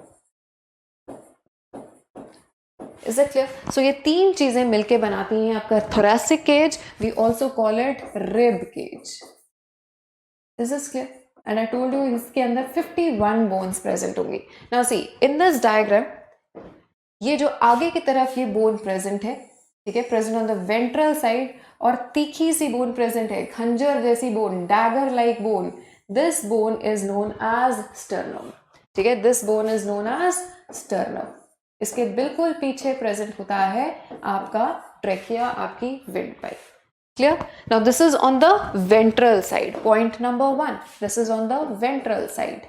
S2: Is it clear? So ये 3 चीजें मिलके बनाती हैं आपका thoracic cage. We also call it rib cage. This is clear? And I told you इसके अंदर 51 bones present होंगी. Now see, in this diagram, ये जो आगे की तरफ ये bone present है, ठीक है, present on the ventral side, और तीखी सी bone present है, खंजर जैसी bone, dagger like bone. This bone is known as sternum. ठीक है, this bone is known as sternum. इसके बिल्कुल पीछे प्रेजेंट होता है आपका ट्रेकिया, आपकी wind pipe. Clear? Now this is on the ventral side, point number 1, this is on the ventral side.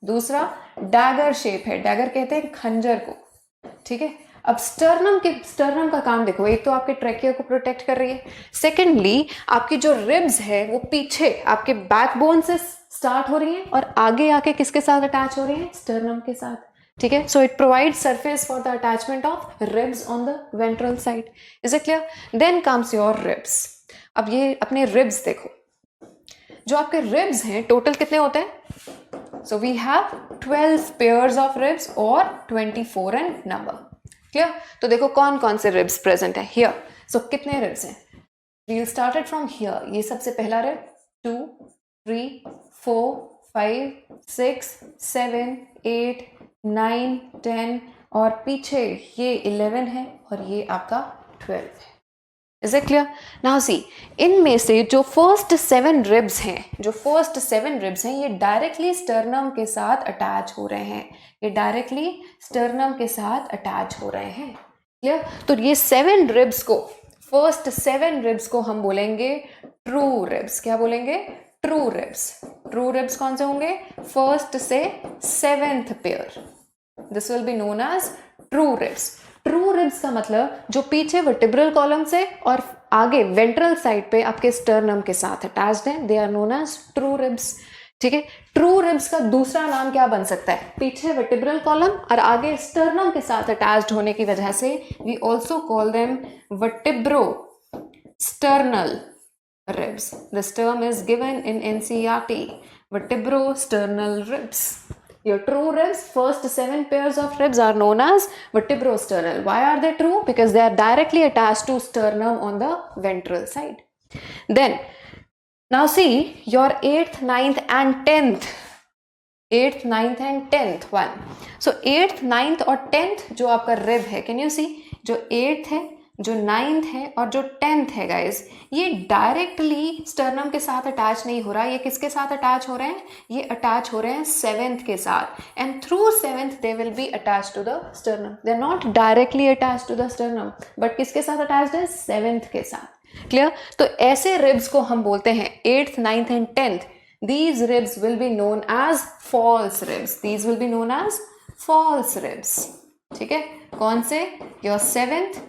S2: दूसरा डैगर शेप है, डैगर कहते हैं खंजर को। ठीक है, अब स्टर्नम का काम देखो, एक तो आपके ट्रेकिया को प्रोटेक्ट कर रही है, सेकेंडली आपकी जो रिब्स है वो पीछे आपके बैकबोन से स्टार्ट हो रही है और आगे आके किसके साथ अटैच हो रही है? स्टर्नम के साथ। ठीक है, so it provide surface for the attachment of ribs on the ventral side. Is it clear? Then comes your ribs. अब ये अपने रिब्स देखो, जो आपके रिब्स हैं टोटल कितने होते हैं? So we have 12 pairs of ribs और 24 एंड नंबर। क्लियर? तो देखो कौन कौन से रिब्स प्रेजेंट है हियर। सो कितने रिब्स हैं? वी स्टार्टेड फ्रॉम हियर, ये सबसे पहला रिब, 2 3 4 5 6 7 8 9 10 और पीछे ये 11 है और ये आपका 12 है। Is it clear? Now see, इनमें से जो फर्स्ट 7 रिब्स हैं, ये डायरेक्टली स्टर्नम के साथ अटैच हो रहे हैं, क्लियर? तो ये 7 रिब्स को, फर्स्ट 7 रिब्स को हम बोलेंगे ट्रू रिब्स। क्या बोलेंगे? True ribs. ट्रू रिब्स कौन से होंगे? फर्स्ट से 7th pair, this will be known as true ribs. True ribs का मतलब जो पीछे वर्टिब्रल कॉलम से और आगे वेंट्रल साइड पे आपके स्टर्नम के साथ अटैच्ड हैं, they are known as true ribs. ठीक है? ट्रू रिब्स का दूसरा नाम क्या बन सकता है? पीछे वर्टिब्रल कॉलम और आगे स्टर्नम के साथ अटैच्ड होने की वजह से we also call them vertebro sternal ribs. This term is given in NCERT, vertebrosternal ribs. Your true ribs, first 7 pairs of ribs are known as vertebrosternal. Why are they true? Because they are directly attached to sternum on the ventral side. Then, now see your 8th, 9th and 10th. 8th, 9th and 10th one. So 8th, 9th और 10th जो आपका rib है, can you see? जो 8th है, जो 9th है और जो 10th है गाइज, ये डायरेक्टली स्टर्नम के साथ अटैच नहीं हो रहा। ये किसके साथ अटैच हो रहे हैं? ये अटैच हो रहे हैं 7th के साथ, and through 7th they will be attach to the sternum. They are not directly attach to the sternum, but किसके साथ अटैच्ड है? 7th के साथ। क्लियर? तो ऐसे रिब्स को हम बोलते हैं 8th, 9th and 10th। These ribs will be known as false ribs. These will be known as false ribs. ठीक है? कौन से? Your 7th,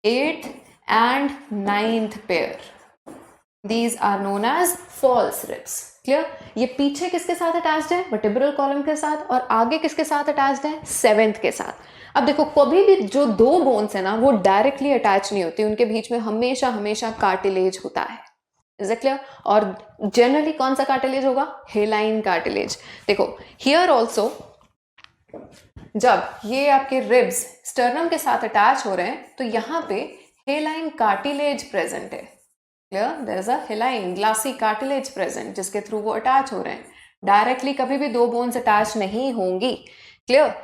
S2: 8th and 9th pair. These are known as false ribs. Clear? ये पीछे किसके साथ attached है? Vertebral column के साथ, और आगे किसके साथ अटैच्ड है? 7th के साथ। अब देखो, कभी भी जो दो बोन्स है ना, वो डायरेक्टली अटैच नहीं होती, उनके बीच में हमेशा हमेशा कार्टिलेज होता है। Is it clear? और जनरली कौन सा कार्टिलेज होगा? हेलाइन कार्टिलेज। देखो हियर ऑल्सो, जब ये आपके रिब्स स्टर्नम के साथ अटैच हो रहे हैं तो यहाँ पे हेलाइन कार्टिलेज प्रेजेंट है। Clear? There is a hyaline glassy cartilage present, जिसके थ्रू वो अटैच हो रहे हैं। डायरेक्टली कभी भी दो बोन्स अटैच नहीं होंगी। क्लियर?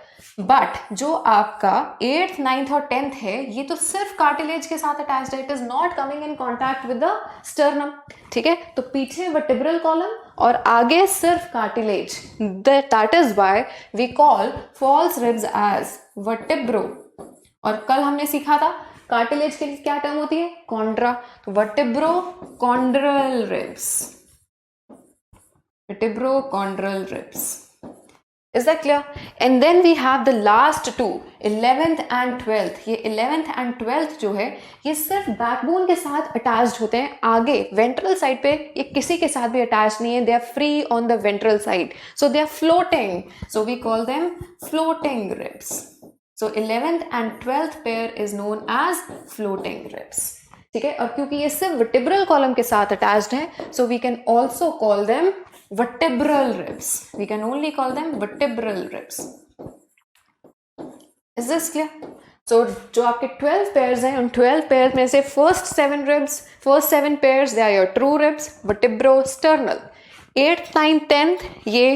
S2: बट जो आपका 8th, 9th और 10th है, ये तो सिर्फ कार्टिलेज के साथ अटैच्ड है, it is not coming in contact with the sternum. ठीक है? तो पीछे वर्टिब्रल कॉलम और आगे सिर्फ cartilage. That is why we call false ribs as vertebro. और कल हमने सीखा था कार्टिलेज के लिए क्या टर्म होती है? कॉन्ड्रा। तो vertebro chondral ribs, vertebrochondral ribs. Is that clear? And then we have the last two, 11th and 12th. ये 11th and 12th जो है, ये सिर्फ बैकबोन के साथ अटैच्ड होते हैं। आगे वेंट्रल साइड पे ये किसी के साथ भी अटैच नहीं है। They are free on the ventral side, so they are floating, so we call them floating ribs. So 11th and 12th pair is known as floating ribs. ठीक है? और क्योंकि ये सिर्फ वर्टिब्रल कॉलम के साथ अटैच्ड है, सो we can also call them vertebral ribs. We can only call them vertebral ribs. Is this clear? So जो आपके 12 pairs हैं, उन 12 pairs में से first 7 ribs, first 7 pairs, they are your true ribs, vertebrosternal. 8th, 9th, 10th ये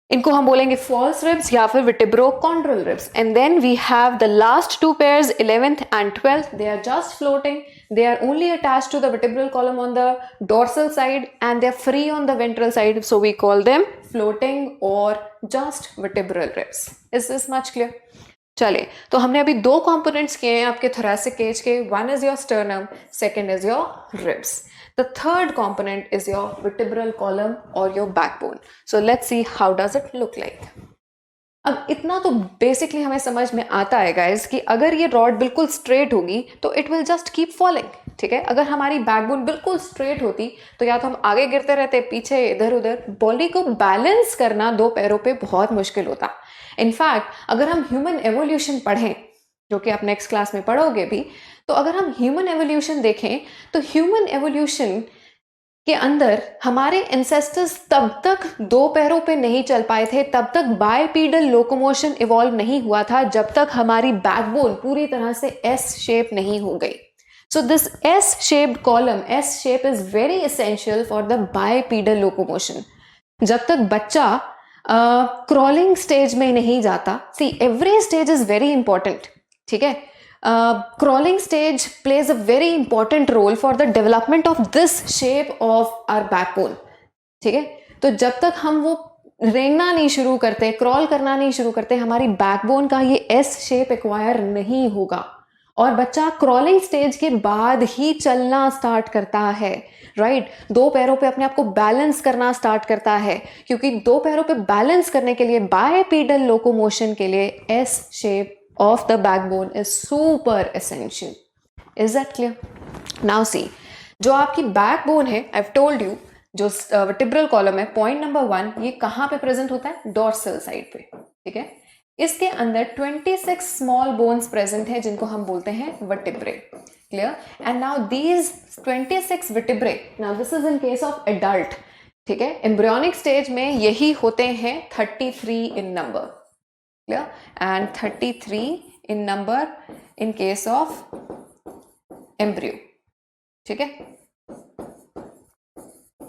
S2: इनको हम बोलेंगे false ribs या फिर vertebrochondral ribs. And then we have the last two pairs, 11th and 12th. They are just floating. They are only attached to the vertebral column on the dorsal side and they are free on the ventral side. So we call them floating or just vertebral ribs. Is this much clear? चलिए, तो हमने अभी दो components किए हैं आपके thoracic cage के. One is your sternum, second is your ribs. The third component is your vertebral column or your backbone. So let's see how does it look like. अब इतना तो बेसिकली हमें समझ में आता है गाइस कि अगर ये रॉड बिल्कुल स्ट्रेट होगी तो it will just keep falling. ठीक है? अगर हमारी बैकबोन बिल्कुल स्ट्रेट होती तो या तो हम आगे गिरते रहते, पीछे, इधर उधर। बॉडी को बैलेंस करना दो पैरों पे बहुत मुश्किल होता। इनफैक्ट अगर हम ह्यूमन एवोल्यूशन पढ़ें जो कि आप नेक्स्ट क्लास में पढ़ोगे भी। तो अगर हम ह्यूमन एवोल्यूशन देखें तो ह्यूमन एवोल्यूशन के अंदर हमारे एंसेस्टर्स तब तक दो पैरों पे नहीं चल पाए थे, तब तक बायपीडल लोकोमोशन इवॉल्व नहीं हुआ था, जब तक हमारी बैकबोन पूरी तरह से एस शेप नहीं हो गई। So this S shaped column, S shape is very essential for the bipedal locomotion. जब तक बच्चा क्रॉलिंग स्टेज में नहीं जाता, see every stage is very important, ठीक है। crawling stage plays a very important role for the development of this shape of our backbone, ठीक है। तो जब तक हम वो रेंगना नहीं शुरू करते, क्रॉल करना नहीं शुरू करते, हमारी बैकबोन का ये एस शेप एक्वायर नहीं होगा। और बच्चा क्रॉलिंग स्टेज के बाद ही चलना स्टार्ट करता है, राइट। दो पैरों पे अपने आप को बैलेंस करना स्टार्ट करता है, क्योंकि दो पैरों पे बैलेंस करने के लिए, बायपीडल लोकोमोशन के लिए S shape of the backbone is super essential. Is that clear? Now see, जो आपकी backbone है, I've told you, जो vertebral column है, point number 1, ये कहाँ पे present होता है? Dorsal side पे, ठीक है। इसके अंदर 26 small bones present है, जिनको हम बोलते हैं vertebrae. Clear? And now these 26 vertebrae, now this is in case of adult, ठीक है। embryonic stage में यही होते हैं 33 in number. Clear? And 33 in number in case of embryo, ठीक है।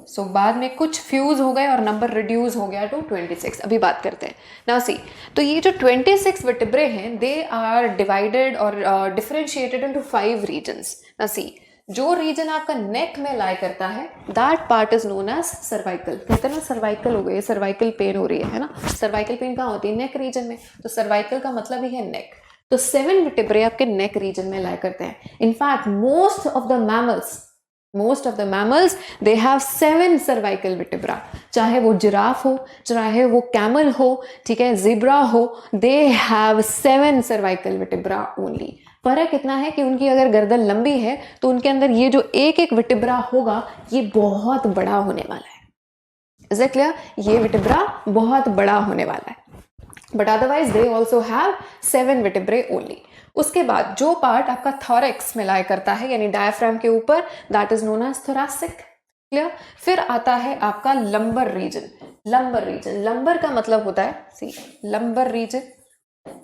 S2: So बाद में कुछ फ्यूज हो गए और नंबर रिड्यूस हो गया टू 26। अभी बात करते हैं। नाउ सी, तो ये जो 26 वर्टेब्रे हैं, दे आर डिवाइडेड और differentiated into 5 regions. Now see, जो रीजन आपका नेक में लाई करता है, that part is known as cervical. कहते हैं ना सर्वाइकल हो गई, सर्वाइकल पेन हो रही है ना। सर्वाइकल पेन कहाँ होती है? नेक रीजन में। तो सर्वाइकल का मतलब ही है नेक। तो 7 वर्टेब्रे आपके नेक रीजन में लाई करते हैं। In fact most of the mammals they have 7 cervical vertebra. चाहे वो जिराफ हो, चाहे वो कैमल हो, ठीक है, ज़ेब्रा हो, they have 7 cervical vertebra only. फर्क इतना है कि उनकी अगर गर्दन लंबी है तो उनके अंदर ये जो एक एक वर्टेब्रा होगा, ये बहुत बड़ा होने वाला है। Is it clear? ये वर्टेब्रा बहुत बड़ा होने वाला है। But otherwise they also have 7 vertebrae only. उसके बाद जो पार्ट आपका थॉरेक्स में लाई करता है, यानी डायफ्राम के ऊपर, that is known as thoracic. Clear? फिर आता है आपका लंबर रीजन। लंबर का मतलब होता है, सी,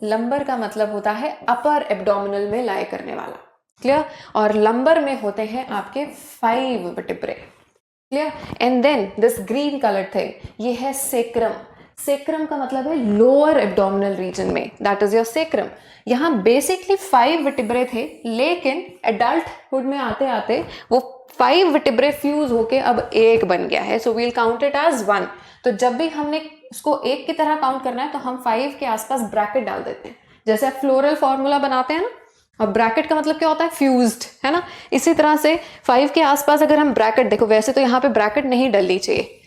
S2: लंबर का मतलब होता है अपर एब्डोमिनल में लाई करने वाला। क्लियर? और लंबर में होते हैं आपके 5 vertebrae. Clear? And then this green colour thing, ये है सेक्रम। सेक्रम का मतलब है लोअर एब्डोमिनल रीजन में, दैट इज योर सेक्रम। यहाँ बेसिकली 5 वर्टेब्रे थे, लेकिन एडल्टहुड में आते आते वो 5 वर्टेब्रे फ्यूज होके अब एक बन गया है। So we'll count it as 1। तो जब भी हमने उसको एक की तरह काउंट करना है तो हम 5 के आसपास ब्रैकेट डाल देते हैं। जैसे आप फ्लोरल फॉर्मूला बनाते हैं ना, और ब्रैकेट का मतलब क्या होता है? फ्यूज्ड, है ना। इसी तरह से 5 के आसपास अगर हम ब्रैकेट, देखो वैसे तो यहाँ पे ब्रैकेट नहीं डलनी चाहिए,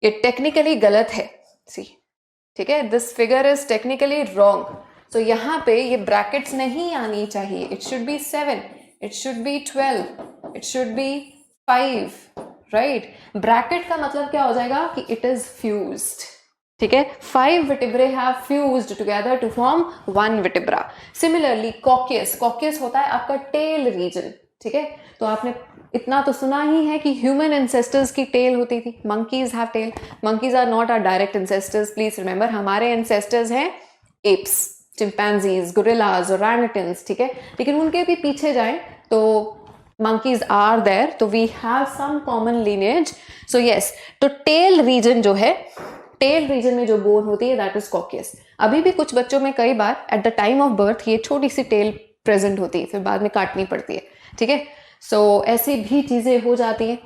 S2: ये टेक्निकली गलत है, सी, ठीक है, this figure is technically wrong. So यहाँ पे ये ब्रैकेट्स नहीं आनी चाहिए। It should be 7, it should be 12, it should be 5, right. Bracket का मतलब क्या हो जाएगा कि इट इज फ्यूज्ड, ठीक है। 5 vertebrae have fused together to form 1 vertebra. Similarly coccyx होता है आपका टेल रीजन, ठीक है। तो आपने इतना तो सुना ही है कि ह्यूमन एंसेस्टर्स की टेल होती थी। Monkeys have tail. Monkeys are not our direct ancestors, please remember. हमारे एंसेस्टर्स हैं एप्स, चिंपैंजीज, गोरिल्लाज, ओरांगुटन्स, ठीक है। लेकिन उनके भी पीछे जाएं तो monkeys are there, तो we have some common lineage. So yes, तो टेल रीजन जो है, टेल रीजन में जो बोन होती है, दैट इज कॉकियस। अभी भी कुछ बच्चों में कई बार at the time of birth ये छोटी सी टेल प्रेजेंट होती है, फिर बाद में काटनी पड़ती है, ठीक है। सो ऐसी भी चीजें हो जाती हैं,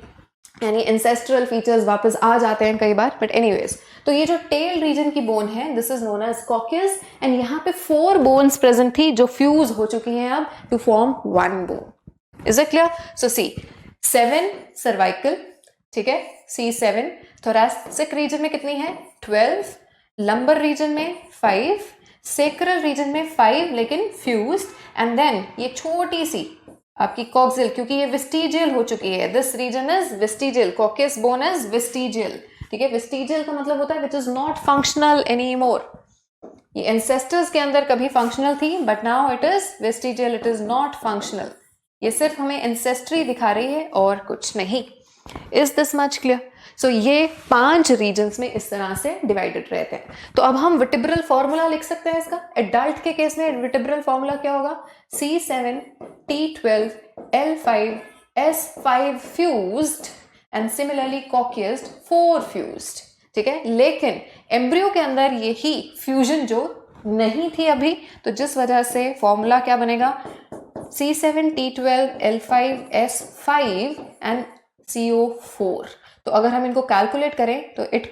S2: यानी एंसेस्ट्रल फीचर्स वापस आ जाते हैं कई बार। बट एनीवेज, तो ये जो टेल रीजन की बोन है, this is known as coccyx. And यहाँ पे 4 बोन्स प्रेजेंट थी जो फ्यूज हो चुकी हैं अब to form 1 bone. Is it clear? So see, 7 cervical, ठीक है, C7, thoracic region में कितनी है? 12, lumbar region में 5, sacral region में 5 लेकिन fused, and then ये छोटी सी आपकी कॉक्सिल, क्योंकि ये vestigial हो चुकी है, this region is vestigial, coccyx bone is vestigial, ठीक है। vestigial का मतलब होता है which is not functional anymore, ये एंसेस्टर्स के अंदर कभी फंक्शनल थी, but now it is vestigial, it is not functional. ये सिर्फ हमें एंसेस्ट्री दिखा रही है और कुछ नहीं। Is this much clear? So ये 5 रीजन्स में इस तरह से डिवाइडेड रहते हैं। तो अब हम विटिब्रल फॉर्मूला लिख सकते हैं इसका। एडल्ट के केस में विटिब्रल फॉर्मूला क्या होगा? C7T12 L5 S5 fused and similarly coccyx 4 fused. ठीक है, लेकिन एम्ब्रियो के अंदर यही फ्यूजन जो नहीं थी अभी, तो जिस वजह से फॉर्मूला क्या बनेगा? C7T12 L5 S5 and CO4। तो अगर हम इनको कैलकुलेट करें तो it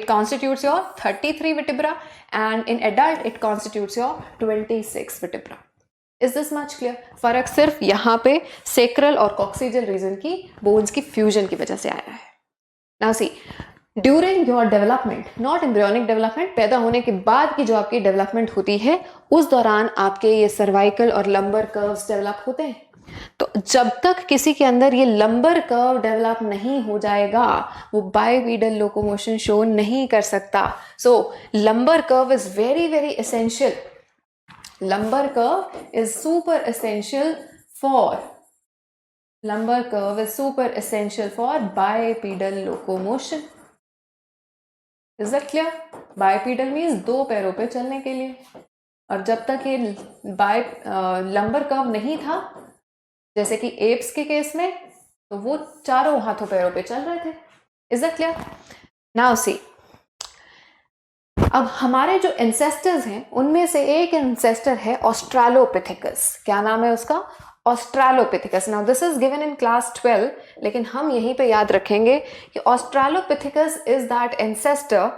S2: constitutes your 33 vertebra and in adult it constitutes your 26 vertebra. Is this much clear? फर्क सिर्फ यहाँ पे सेक्रल और कॉक्सिजल रीजन की बोन्स की फ्यूजन की वजह से आया है। Now see, during your development, not embryonic development, पैदा होने के बाद की जो आपकी डेवलपमेंट होती है, उस दौरान आपके ये सर्वाइकल और लंबर कर्व्स डेवलप होते हैं। तो जब तक किसी के अंदर ये लंबर कर्व डेवलप नहीं हो जाएगा, वो बाइपीडल लोकोमोशन शो नहीं कर सकता। So lumbar curve is very very essential. Lumbar curve is super essential for bipedal locomotion. Is that clear? Bipedal means 2 पैरों पे चलने के लिए। और जब तक ये लंबर कर्व नहीं था, जैसे कि एप्स के केस में, तो वो 4 हाथों पैरों पे चल रहे थे। Is that clear? Now see, अब हमारे जो एंसेस्टर्स हैं उनमें से एक एंसेस्टर है ऑस्ट्रालोपिथेकस। क्या नाम है उसका? Australopithecus. Now this is given in class 12, लेकिन हम यहीं पे याद रखेंगे कि ऑस्ट्रालोपिथेकस इज दैट एंसेस्टर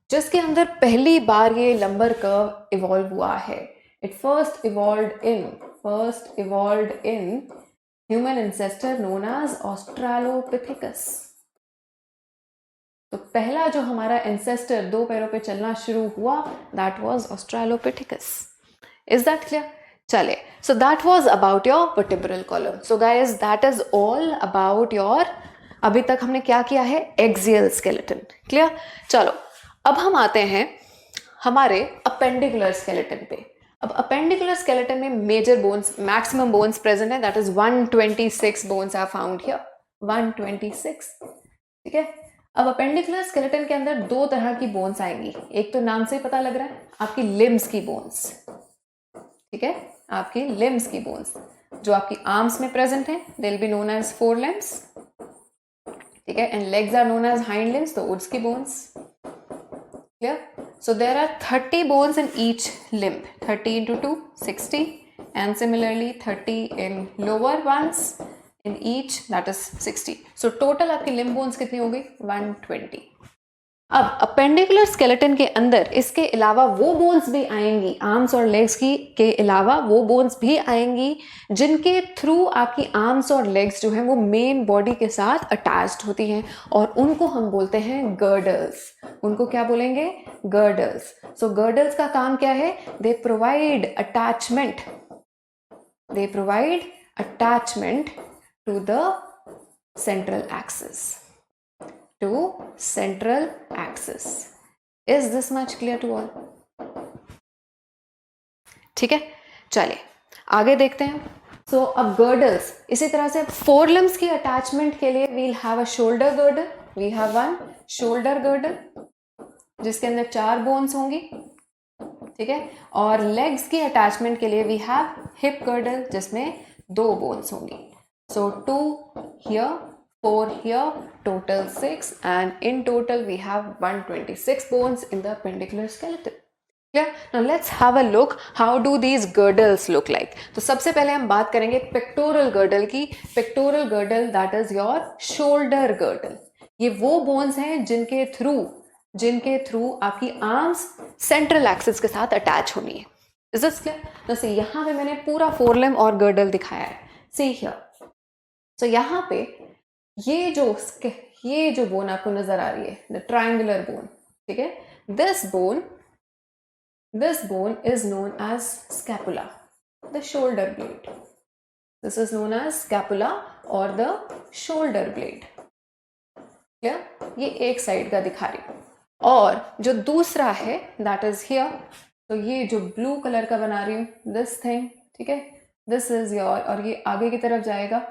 S2: जिसके अंदर पहली बार ये लंबर कर्व इवॉल्व हुआ है। It first evolved in human ancestor known as Australopithecus. तो पहला जो हमारा एंसेस्टर 2 पैरों पे चलना शुरू हुआ, that was Australopithecus. Is that clear? चले, so that was about your vertebral column. So guys, that is all about your, अभी तक हमने क्या किया है? Axial skeleton. क्लियर? चलो, अब हम आते हैं हमारे अपेंडिकुलर स्केलेटन पे। अब अपेंडिकुलर स्केलेटन में major bones, maximum bones present है, that is 126 bones are found here. 126। ठीक है, अब अपेंडिकुलर स्केलेटन के अंदर 2 तरह की बोन्स आएंगी। एक तो नाम से ही पता लग रहा है, आपकी लिम्स की बोन्स। ठीक है, आपकी लिम्स की बोन्स जो आपकी आर्म्स में प्रेजेंट है, they will be known as fore limbs. ठीक है, and legs are known as hind limbs, तो वुड्स की bones. Clear? So there are 30 bones in each limb, 30 into 2 60, and similarly 30 in lower ones in each, that is 60. So total आपकी limb bones कितनी हो गई? 120. अब अपेंडिकुलर स्केलेटन के अंदर इसके अलावा वो बोन्स भी आएंगी, आर्म्स और लेग्स की के अलावा वो बोन्स भी आएंगी जिनके थ्रू आपकी आर्म्स और लेग्स जो हैं वो मेन बॉडी के साथ अटैच्ड होती हैं, और उनको हम बोलते हैं गर्डल्स। उनको क्या बोलेंगे? गर्डल्स। सो गर्डल्स का काम क्या है? They provide attachment to the central axis. Is this much clear to all? ठीक है, चलिए आगे देखते हैं। सो अब गर्डल्स, इसी तरह से फोर लिम्स की अटैचमेंट के लिए we'll have a shoulder girdle. We have one shoulder girdle जिसके अंदर 4 बोन्स होंगी। ठीक है, और लेग्स की अटैचमेंट के लिए वी हैव हिप गर्डल जिसमें 2 बोन्स होंगी। सो 2 here, 4 here, total 6, and in total we have 126 bones in the appendicular skeleton. Clear? Now let's have a look how do these girdles look like. तो सबसे पहले हम बात करेंगे pectoral girdle की। Pectoral girdle that is your shoulder girdle. ये वो bones हैं जिनके थ्रू आपकी आर्म्स सेंट्रल एक्सिस के साथ अटैच होनी है। Is this clear? जैसे यहाँ पे मैंने पूरा फोरलिम और girdle दिखाया है। See here. So यहाँ पे ये जो बोन आपको नजर आ रही है, द ट्रायंगुलर बोन। ठीक है, this bone is known as scapula, the shoulder blade. This is known as scapula और द शोल्डर ब्लेड। क्लियर? ये एक साइड का दिखा रही हूं। और जो दूसरा है दैट इज हियर, तो ये जो ब्लू कलर का बना रही हूं दिस थिंग, ठीक है, दिस इज योर, और ये आगे की तरफ जाएगा,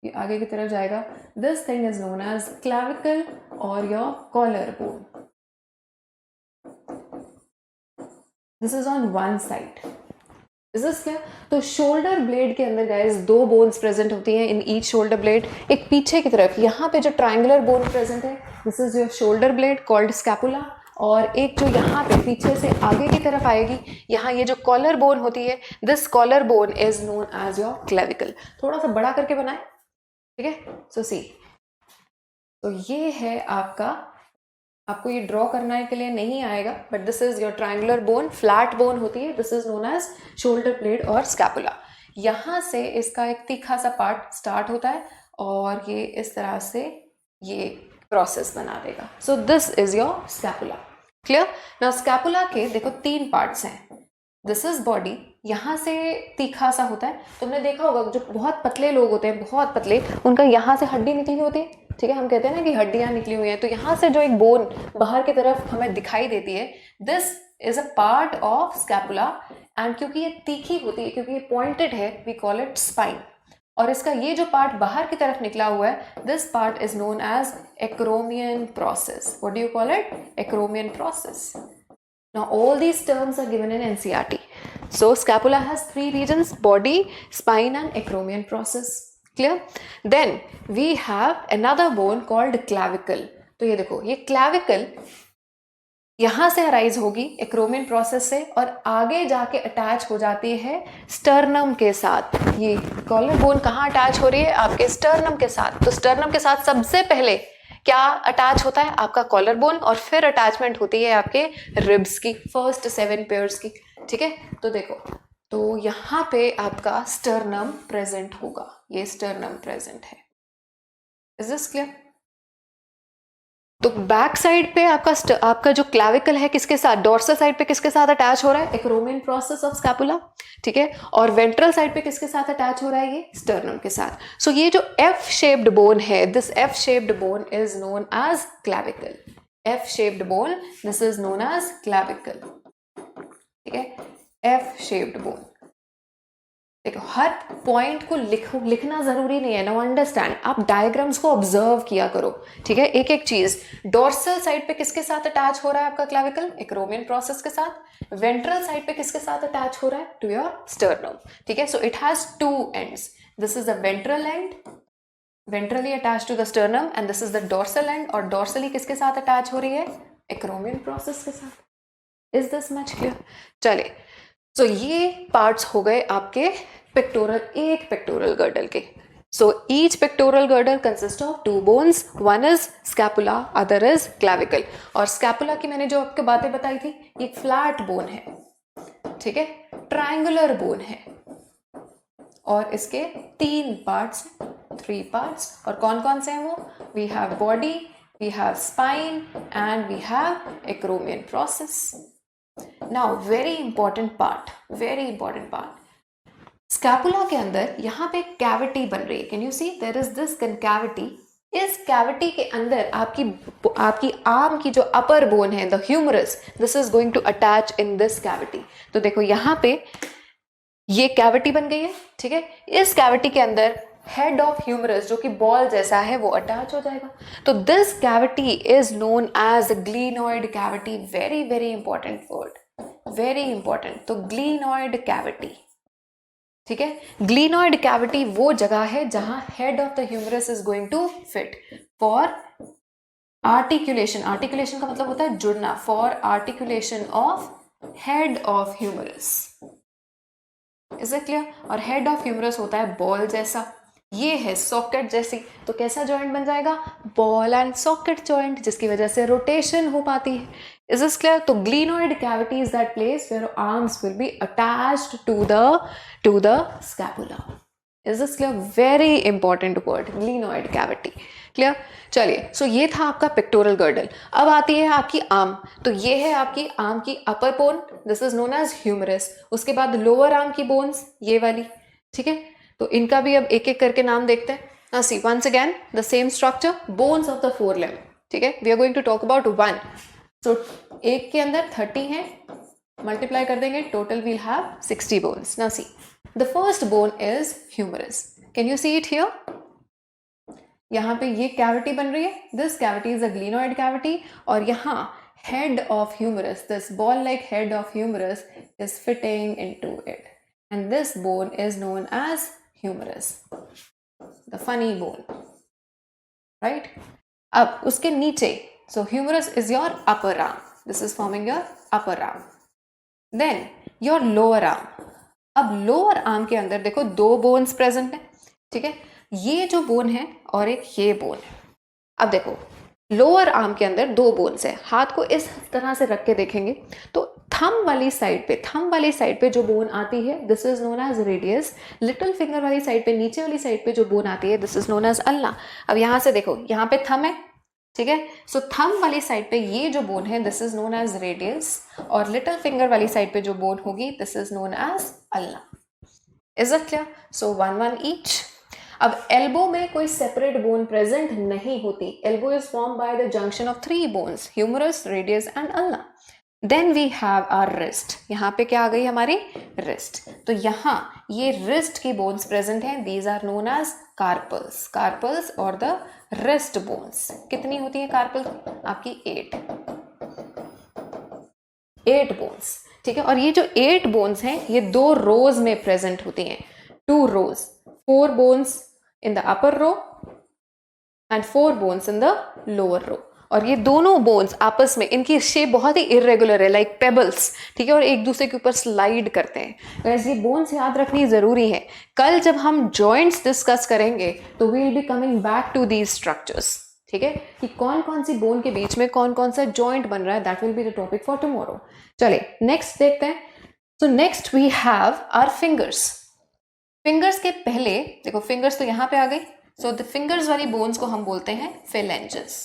S2: ये आगे की तरफ जाएगा, this thing is known as clavicle और your collar bone, this is on one side, is this clear? तो शोल्डर ब्लेड के अंदर गाइस दो बोन्स प्रेजेंट होती हैं इन ईच शोल्डर ब्लेड, एक पीछे की तरफ यहाँ पे जो ट्राइंगुलर बोन प्रेजेंट है this is your shoulder blade called scapula, और एक जो यहाँ पे पीछे से आगे की तरफ आएगी, यहाँ ये जो कॉलर बोन होती है this collar bone is known as your clavicle. थोड़ा सा बड़ा करके बनाए, ठीक है, सो सी, तो ये है आपका, आपको ये ड्रॉ करने के लिए नहीं आएगा but this is your triangular bone, flat bone होती है, this is known as shoulder blade और स्कैपुला। यहाँ से इसका एक तीखा सा पार्ट स्टार्ट होता है और ये इस तरह से ये प्रोसेस बना देगा। सो this is your scapula, clear? Now scapula के देखो तीन पार्ट्स हैं, दिस इज बॉडी, यहाँ से तीखा सा होता है, तुमने देखा होगा जो बहुत पतले लोग होते हैं, बहुत पतले, उनका यहाँ से हड्डी निकली होती है, ठीक है, हम कहते हैं ना कि हड्डियां निकली हुई हैं, तो यहाँ से जो एक बोन बाहर की तरफ हमें दिखाई देती है this is a part of scapula, and क्योंकि ये तीखी होती है, क्योंकि ये पॉइंटेड है, वी कॉल इट स्पाइन, और इसका ये जो पार्ट बाहर की तरफ निकला हुआ है this part is known as acromion process. What do you call it? Acromion process. Now all these terms are given in NCERT. So scapula has three regions: body, spine and acromion process. Clear? Then we have another bone called clavicle. तो ये देखो, ये clavicle यहाँ से arise होगी acromion process से और आगे जाके अटैच हो जाती है स्टर्नम के साथ। ये कॉलर बोन कहाँ अटैच हो रही है? आपके स्टर्नम के साथ। तो स्टर्नम के साथ सबसे पहले क्या अटैच होता है? आपका कॉलर बोन, और फिर अटैचमेंट होती है आपके रिब्स की, फर्स्ट 7 पेयर्स की, ठीक है। तो देखो, तो यहाँ पे आपका स्टर्नम प्रेजेंट होगा, ये स्टर्नम प्रेजेंट है। Is this clear? तो बैक साइड पे आपका जो क्लैविकल है किसके साथ, डोर्सल साइड पे किसके साथ अटैच हो रहा है? एक्रोमियन प्रोसेस ऑफ स्कैपुला, ठीक है। और वेंट्रल साइड पे किसके साथ अटैच हो रहा है? ये स्टर्नम के साथ। सो ये जो एफ शेप्ड बोन है, this F shaped bone is known as clavicle. F shaped bone, this is known as clavicle, ठीक है, एफ शेप्ड बोन। देखो, हर पॉइंट को लिखना जरूरी नहीं है, नाउ अंडरस्टैंड, आप डायग्राम्स को ऑब्जर्व किया करो, ठीक है। एक एक चीज, डोर्सल साइड पे किसके साथ अटैच हो रहा है आपका क्लैविकल? एक्रोमियन प्रोसेस के साथ। वेंट्रल साइड पे किसके साथ अटैच हो रहा है? टू योर स्टर्नम, ठीक है। So it has 2 ends, this is the ventral end, ventrally attach to the sternum, and this is the dorsal end, और डोर्सली किसके साथ अटैच हो रही है? एक्रोमियन प्रोसेस के साथ। Is this much clear? चलिए, सो ये पार्ट्स हो गए आपके पेक्टोरल, एक पेक्टोरल गर्डल के। So each pectoral girdle consist of 2 bones, one is scapula, other is clavicle. और स्कैपुला की मैंने जो आपको बातें बताई थी, ये फ्लैट बोन है, ठीक है, ट्रायंगुलर बोन है, और इसके 3 पार्ट्स, 3 पार्ट्स, और कौन कौन से हैं वो? We have body, we have spine and we have acromion process. Now very important part, very important part, scapula के अंदर यहाँ पे कैविटी बन रही है। Can you see there is this cavity? इस कैविटी के अंदर आपकी आर्म की जो अपर बोन है, the humerus, this is going to attach in this cavity. तो देखो, यहाँ पे ये कैविटी बन गई है, ठीक है। इस कैविटी के अंदर हेड ऑफ ह्यूमरस, जो कि बॉल जैसा है, वो अटैच हो जाएगा। तो this cavity is known as glenoid cavity. Very very important word, very important. तो ग्लीनॉइड कैविटी, ठीक है। ग्लीनॉइड कैविटी वो जगह है जहां head of the humerus is going to fit for articulation. Articulation का मतलब होता है जुड़ना, for articulation of head of humerus. Is it clear? और हेड ऑफ ह्यूमरस होता है बॉल जैसा, ये है सॉकेट जैसी। तो कैसा जॉइंट बन जाएगा? बॉल एंड सॉकेट जॉइंट, जिसकी वजह से रोटेशन हो पाती है। Is this clear? तो glenoid cavity is that place where arms will be attached to the scapula. Is this clear? Very important word, glenoid cavity. Clear? चलिए, सो ये था आपका पेक्टोरल गर्डल। अब आती है आपकी आर्म। तो ये है आपकी आर्म की upper bone, this is known as humerus. उसके बाद लोअर आर्म की बोन्स, ये वाली, ठीक है। तो इनका भी अब एक एक करके नाम देखते हैं। See once again the same structure, bones of the fore limb, ठीक है, we are going to talk about 1. So एक के अंदर 30 है, मल्टीप्लाई कर देंगे, total we'll have 60 bones. Now see, the first bone is humerus. Can you see it here? यहाँ पे ये कैविटी बन रही है, this cavity is a glenoid cavity, और यहाँ head of humerus, this ball like head of humerus is fitting into it, and this bone is known as humerus, the funny bone, right? अब उसके नीचे, so humerus is your upper arm, this is forming your upper arm, then your lower arm. अब lower arm के अंदर देखो 2 bones present है, ठीक है, ये जो bone है और एक ये bone है. अब देखो लोअर आर्म के अंदर 2 बोन्स है, हाथ को इस तरह से रख के देखेंगे तो थंब वाली साइड पे जो बोन आती है this is known as radius, little finger वाली साइड पे, नीचे वाली साइड पे जो बोन आती है this is known as ulna. अब यहाँ से देखो, यहाँ पे थंब है, ठीक है, सो थंब वाली साइड पे ये जो बोन है this is known as radius, और लिटिल फिंगर वाली साइड पे जो बोन होगी this is known as ulna. Is it clear? So 1 each. अब एल्बो में कोई सेपरेट बोन प्रेजेंट नहीं होती. Elbow is form by the junction of 3 bones, humerus, radius and ulna. Then we have our wrist. यहाँ पे क्या आ गई हमारी रिस्ट. तो यहाँ ये रिस्ट की बोन्स प्रेजेंट हैं, these are known as carpals. Carpals और द रिस्ट बोन्स. कितनी होती है कार्पल्स? आपकी 8 बोन्स, ठीक है. और ये जो 8 बोन्स हैं ये 2 रोज में प्रेजेंट होती हैं, 2 रोज, 4 bones in the upper row and 4 bones in the lower row. और ये दोनों बोन्स आपस में, इनकी शेप बहुत ही इरेगुलर है, लाइक पेबल्स, ठीक है, और एक दूसरे के ऊपर स्लाइड करते हैं. वैसे ये बोन्स याद रखनी ज़रूरी है. कल जब हम जॉइंट्स डिस्कस करेंगे तो we will be coming back to these structures, ठीक है, कि कौन कौन सी बोन के बीच में कौन कौन सा जॉइंट बन रहा है. That will be the topic for tomorrow. चले नेक्स्ट देखते हैं. So next we have our fingers. Fingers के पहले देखो, फिंगर्स तो यहाँ पे आ गई, सो द फिंगर्स वाली बोन्स को हम बोलते हैं phalanges,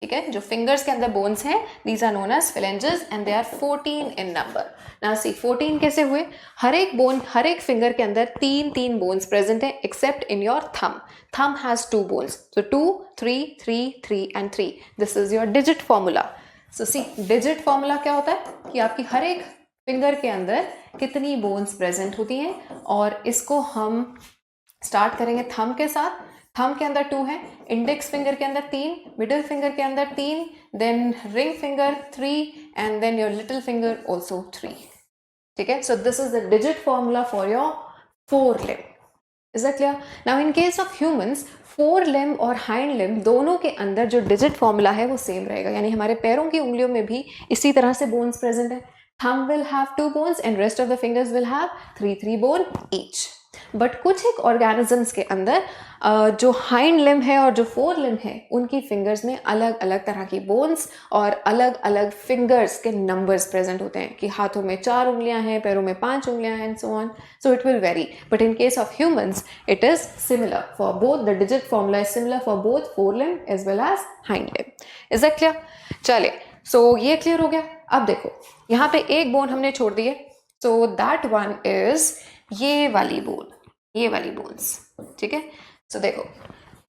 S2: ठीक है. जो फिंगर्स के अंदर बोन्स हैं these are known as phalanges and they are 14 in number. Now see 14 कैसे हुए? हर एक फिंगर के अंदर 3 बोन्स प्रेजेंट हैं except in your thumb. Thumb has 2 bones, so 2, 3, 3, 3 and 3. This is your digit formula. So see digit formula क्या होता है कि आपकी हर एक फिंगर के अंदर कितनी बोन्स प्रेजेंट होती हैं, और इसको हम स्टार्ट करेंगे थंब के साथ. थंब के अंदर 2 है, इंडेक्स फिंगर के अंदर 3, मिडिल फिंगर के अंदर 3, then ring finger 3 and then your little finger also 3, ठीक है. So this is the digit formula for your 4 limb. Is that clear? Now in case of humans 4 limb और hind limb दोनों के अंदर जो digit formula है वो same रहेगा, यानी हमारे पैरों की उंगलियों में भी इसी तरह से बोन्स प्रेजेंट है. Thumb will have 2 bones and rest of the fingers will have 3 bone each. But कुछ एक ऑर्गेनिजम्स के अंदर जो हाइंड लिम्ब है और जो 4 लिम्ब है उनकी फिंगर्स में अलग अलग तरह की बोन्स और अलग अलग फिंगर्स के नंबर्स प्रेजेंट होते हैं, कि हाथों में 4 उंगलियां हैं, पैरों में 5 उंगलियां हैं, and so on. So it will vary, but in case of humans it is similar for both. The digit formula is similar for both 4 limb as well as hind limb. Is that clear? चले, so ये clear हो गया. अब देखो यहाँ पे एक bone हमने छोड़ दी है, सो दैट वन इज ये वाली बोन्स, ठीक है. सो देखो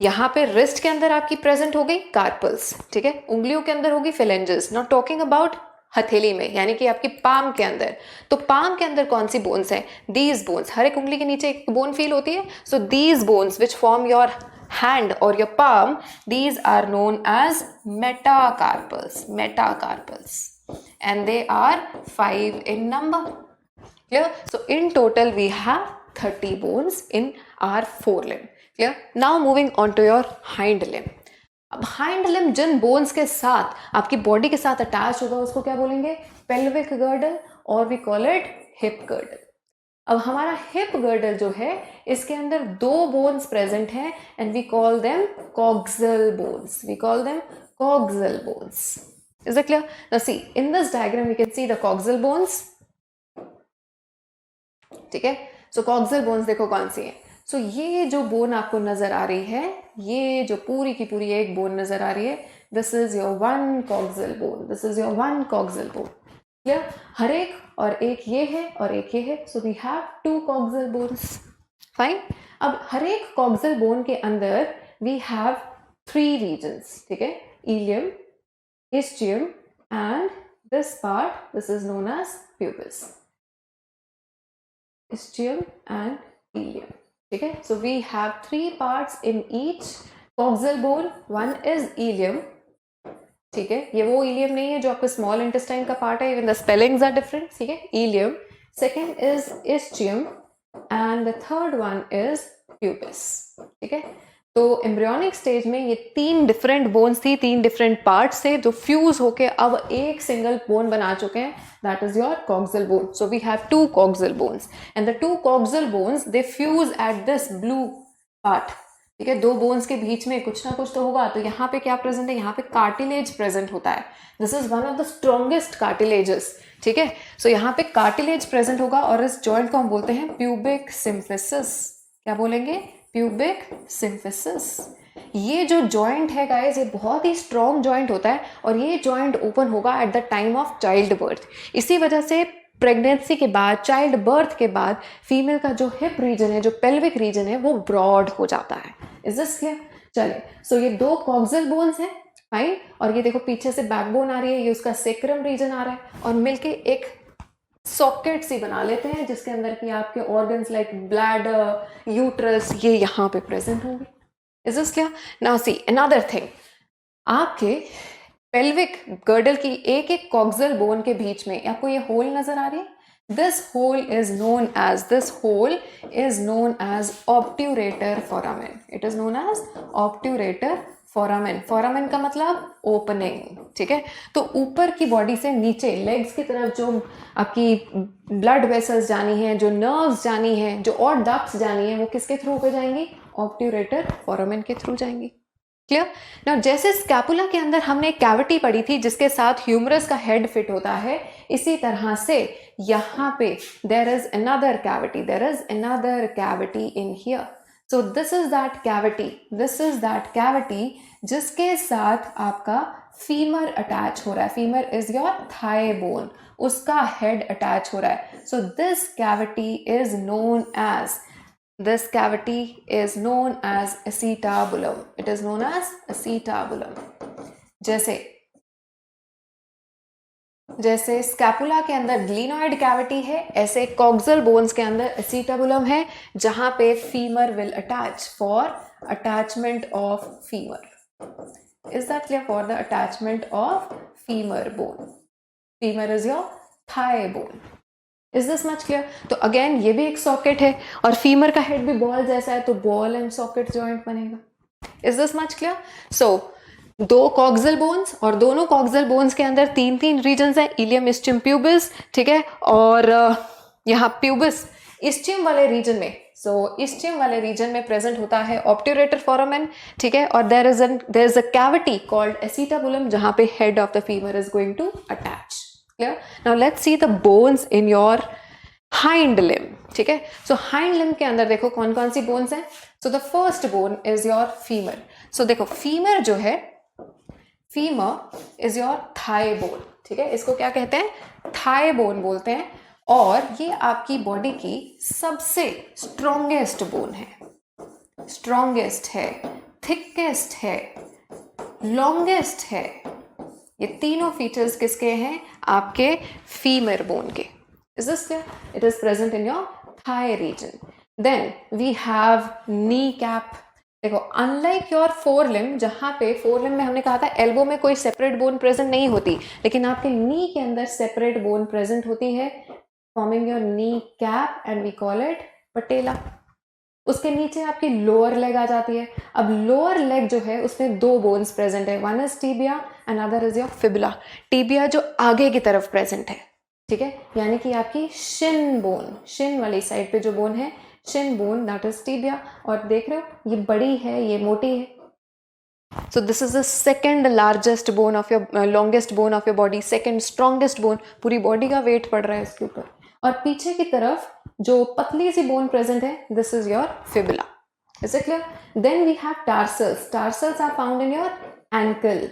S2: यहाँ पे रिस्ट के अंदर आपकी प्रेजेंट हो गई कार्पल्स, ठीक है. उंगलियों के अंदर होगी phalanges. नॉट टॉकिंग अबाउट हथेली में, यानी कि आपकी पाम के अंदर. तो पाम के अंदर कौन सी बोन्स हैं? These bones. हर एक उंगली के नीचे एक बोन फील होती है. So these bones which form your hand or your palm, these are known as metacarpals, and they are 5 in number. Clear? So in total we have 30 bones in our forelimb. Clear? Now moving on to your hind limb. अब hind limb जिन bones के साथ आपकी body के साथ attach होगा उसको क्या बोलेंगे? पेल्विक गर्डल, और we call it hip girdle. अब हमारा हिप गर्डल जो है इसके अंदर 2 बोन्स प्रेजेंट हैं and we call them coxal bones. Is it clear? Now see, in this diagram we can see the coxal bones. ठीक है. So coxal bones देखो कौन सी है. So ये जो बोन आपको नजर आ रही है, ये जो पूरी की पूरी एक बोन नजर आ रही है, this is your one coxal bone. Clear? हर एक और एक ये है और एक ये है, सो we have 2 coxal bones. Fine. अब हर एक coxal bone के अंदर वी हैव 3 regions, ठीक है. ilium, ischium, and this part, this is known as pubis. Ischium and ilium. Okay, so we have 3 parts in each coxal bone. One is ilium. ठीक है, ये वो इलियम नहीं है जो आपका स्मॉल इंटेस्टाइन का पार्ट है, even the spellings are different. ठीक है, ilium. Second is ischium and the third one is pubis. ठीक है, तो एम्ब्रियोनिक स्टेज में ये 3 डिफरेंट बोन्स थी, 3 डिफरेंट पार्ट्स थे जो फ्यूज होके अब एक सिंगल बोन बना चुके हैं. That is your coxal bone. So we have 2 coxal bones and the 2 coxal bones they fuse at this blue part. ठीक है, 2 बोन्स के बीच में कुछ ना कुछ तो होगा. तो यहाँ पे क्या प्रेजेंट है? यहाँ पे कार्टिलेज प्रेजेंट होता है. This is one of the strongest cartilages. ठीक है, सो यहाँ पे कार्टिलेज प्रेजेंट होगा और इस जॉइंट को हम बोलते हैं प्यूबिक सिम्फिसिस. क्या बोलेंगे? Pubic symphysis. ये जो जॉइंट है गाइस, ये बहुत ही स्ट्रॉन्ग जॉइंट होता है और ये जॉइंट ओपन होगा eight the time of child birth. इसी वजह से प्रेगनेंसी के बाद, चाइल्ड बर्थ के बाद फीमेल का जो हिप रीजन है, जो पेल्विक रीजन है, वो ब्रॉड हो जाता है. Is this clear? चलिए, सो ये 2 कॉक्सल बोन्स हैं. फाइन. और ये देखो पीछे से बैकबोन आ रही है, ये उसका सेक्रम रीजन आ रहा है और मिलके एक सॉकेट सी बना लेते हैं जिसके अंदर की आपके ऑर्गन्स लाइक ब्लैडर, यूट्रस, ये यहाँ पे प्रेजेंट होंगे. Is this clear? Now see another thing. आपके पेल्विक गर्डल की एक एक कॉक्सल बोन के बीच में आपको ये होल नजर आ रही है. This hole is known as obturator foramen. It is known as obturator foramen. Foramen का मतलब ओपनिंग. ठीक है, तो ऊपर की बॉडी से नीचे लेग्स की तरफ जो आपकी ब्लड वेसल्स जानी है, जो नर्व्स जानी है, जो और डक्ट्स जानी है, वो किसके थ्रू होकर जाएंगी? ऑब्ट्यूरेटर फोरामेन के थ्रू जाएंगी. क्लियर? नाउ जैसे स्कैपुला के अंदर हमने एक कैविटी पढ़ी थी जिसके साथ ह्यूमरस का हेड फिट होता है, इसी तरह से यहाँ पे there is another cavity in here. So this is that cavity जिसके साथ आपका फीमर अटैच हो रहा है. Femur is your thigh bone, उसका हेड अटैच हो रहा है. So this cavity is known as acetabulum. It is known as acetabulum. जैसे स्कैपुला के अंदर ग्लिनोइड कैविटी है, ऐसे कॉक्सल बोन्स के अंदर acetabulum है जहां पे femur will attach for attachment of femur. Is that clear? For the attachment of femur bone. Femur is your thigh bone. Is this much clear? तो अगेन ये भी एक सॉकेट है और फीमर का हेड भी बॉल जैसा है, तो बॉल एंड सॉकेट जॉइंट बनेगा. Is this much clear? So 2 coxal bones और दोनों कॉक्सल बोन्स के अंदर 3 रीजन्स हैं, इलियम, इस्चियम, प्यूबिस. ठीक है, और यहाँ प्यूबिस इस्चियम वाले रीजन में, इस्चियम वाले रीजन में प्रेजेंट होता है ऑब्ट्यूरेटर फोरामेन. ठीक है, और there is a cavity called acetabulum जहां पे head of the femur is going to attach. Clear? Now let's see the bones in your hind limb. ठीक है, so hind limb के अंदर देखो कौन कौन सी bones हैं. So the first bone is your femur. So देखो femur जो है, femur is your thigh bone. ठीक है, इसको क्या कहते हैं? thigh bone बोलते हैं. और ये आपकी बॉडी की सबसे स्ट्रॉन्गेस्ट बोन है. स्ट्रॉन्गेस्ट है, थिकेस्ट है, लॉन्गेस्ट है. ये तीनों फीचर्स किसके हैं? आपके फीमर बोन के. Is this clear? It is present in your thigh region. Then we have knee cap. देखो अनलाइक योर फोरलिम, जहां पे फोरलिम में हमने कहा था एल्बो में कोई सेपरेट बोन प्रेजेंट नहीं होती, लेकिन आपके नी के अंदर सेपरेट बोन प्रेजेंट होती है, forming your knee cap and we call it patella. उसके नीचे आपकी लोअर लेग आ जाती है. अब लोअर लेग जो है उसमें 2 बोन्स प्रेजेंट है. One is tibia and other is your fibula. Tibia जो आगे की तरफ प्रेजेंट है. ठीक है, यानी कि आपकी शिन बोन, शिन वाली साइड पे जो बोन है, Shin bone, that is tibia. और देख रहे हो ये बड़ी है, ये मोटी है. So this is the second largest bone of your longest bone of your body, second strongest bone. पूरी बॉडी का वेट पड़ रहा है इसके ऊपर. और पीछे की तरफ जो पतली सी बोन प्रेजेंट है, this is your fibula. Is it clear? Then we have tarsals. Tarsals are found in your ankle.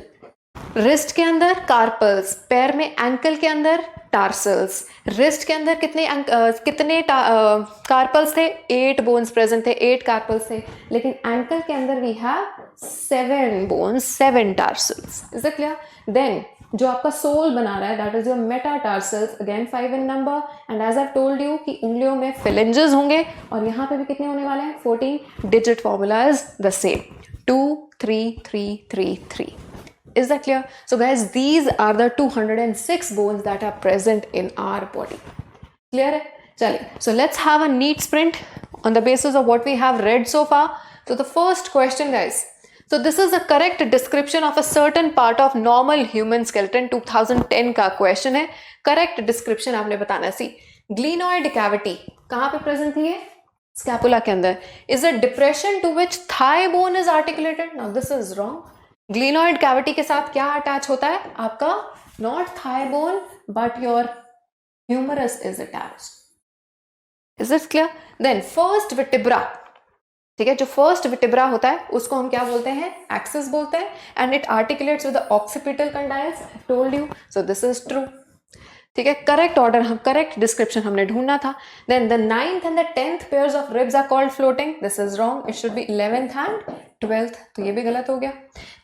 S2: Wrist के अंदर कार्पल्स, पैर में एंकल के अंदर टार्सल्स। रिस्ट के अंदर कितने कार्पल्स थे? 8 बोन्स प्रेजेंट थे, 8 कार्पल्स थे। लेकिन एंकल के अंदर we have 7 bones, 7 tarsals. Is it clear? Then जो आपका सोल बना रहा है that is your metatarsals, again 5 in number. And as I told you कि उंगलियों में फिलेंजेस होंगे और यहाँ पे भी कितने होने वाले हैं? 14। Digit formula is the same, 2 3 3 3 3। Is that clear? So guys, these are the 206 bones that are present in our body. Clear hai? Chaliye. So let's have a neat sprint on the basis of what we have read so far. So the first question, guys. So this is a correct description of a certain part of normal human skeleton. 2010 का question है. Correct description आपने बताना है. See, glenoid cavity कहाँ पे present थी ये? Scapula के अंदर. Is a depression to which thigh bone is articulated? Now this is wrong. Glenoid cavity के साथ क्या अटैच होता है आपका? Not thigh bone but your humerus is attached. Is it clear? Then first vertebra, ठीक है, जो फर्स्ट विटिब्रा होता है उसको हम क्या बोलते हैं? एक्सिस बोलते हैं। And it articulates with the occipital condyles, I told you. So this is true, ठीक है। करेक्ट ऑर्डर, हम करेक्ट डिस्क्रिप्शन हमने ढूंढना था। Then the 9th and the 10th pairs of ribs are called floating. This is wrong, it should be 11th and 12th, तो ये भी गलत हो गया।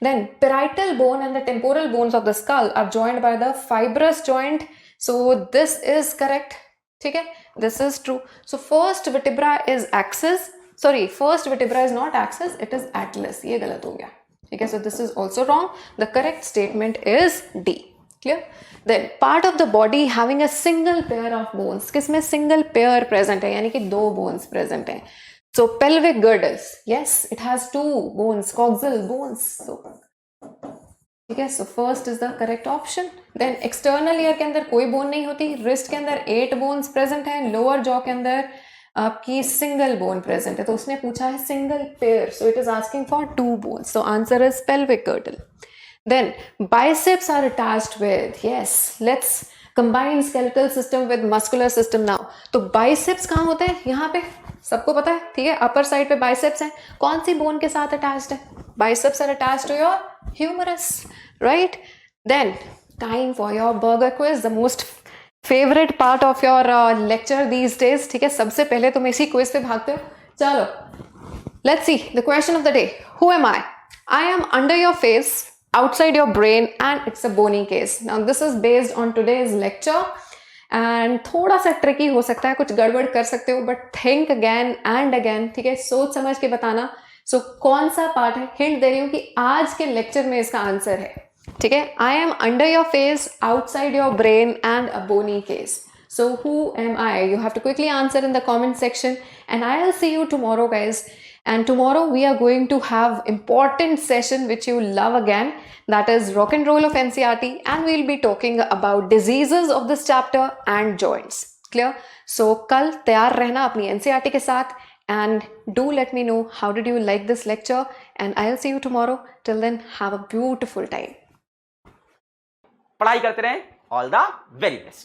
S2: Then parietal bone and the temporal bones of the skull are joined by the fibrous joint, so this is correct, ठीक है, this is true. So first vertebra is axis, sorry first vertebra is not axis, it is atlas, ये गलत हो गया, ठीक है। So this is also wrong, the correct statement is D. Clear? Then part of the body having a single pair of bones, किसमें single pair present है, यानी कि 2 bones present हैं। So pelvic girdles, yes, it has 2 bones, coxal bones. So ठीक है, so first is the correct option. Then external ear के अंदर कोई bone नहीं होती, wrist के अंदर 8 bones present हैं, lower jaw के अंदर आपकी single bone present है, तो उसने पूछा है single pair, so it is asking for 2 bones. So answer is pelvic girdle. Then biceps are attached with, yes, let's combine skeletal system with muscular system now. तो biceps कहाँ होते हैं? यहाँ पे सबको पता है, ठीक है, अपर साइड पे biceps है। कौन सी बोन के साथ अटैच्ड है? biceps are attached to your humerus, right? Then time for your burger quiz, the most favorite part of your lecture these days, ठीक है। सबसे पहले तुम इसी quiz पे भागते हो। चलो, let's see the question of the day. Who am I? I am under your face, outside your brain, and it's a bony case. Now this is based on today's lecture and थोड़ा सा tricky हो सकता है, कुछ गड़बड़ कर सकते हो, but think again and again, ठीक है, सोच समझ के बताना। सो कौन सा पार्ट है? हिंट दे रही हूँ कि आज के लेक्चर में इसका आंसर है, ठीक है। I am under your face, outside your brain, and a bony case. So who am I? You have to quickly answer in the comment section, and I'll see you tomorrow, guys. And tomorrow we are going to have important session which you love again, that is rock and roll of NCERT, and we'll be talking about diseases of this chapter and joints. Clear? So कल तैयार रहना अपनी NCERT के साथ, and do let me know how did you like this lecture, and I'll see you tomorrow. Till then, have a beautiful time.
S1: पढ़ाई करते रहें, all the very best.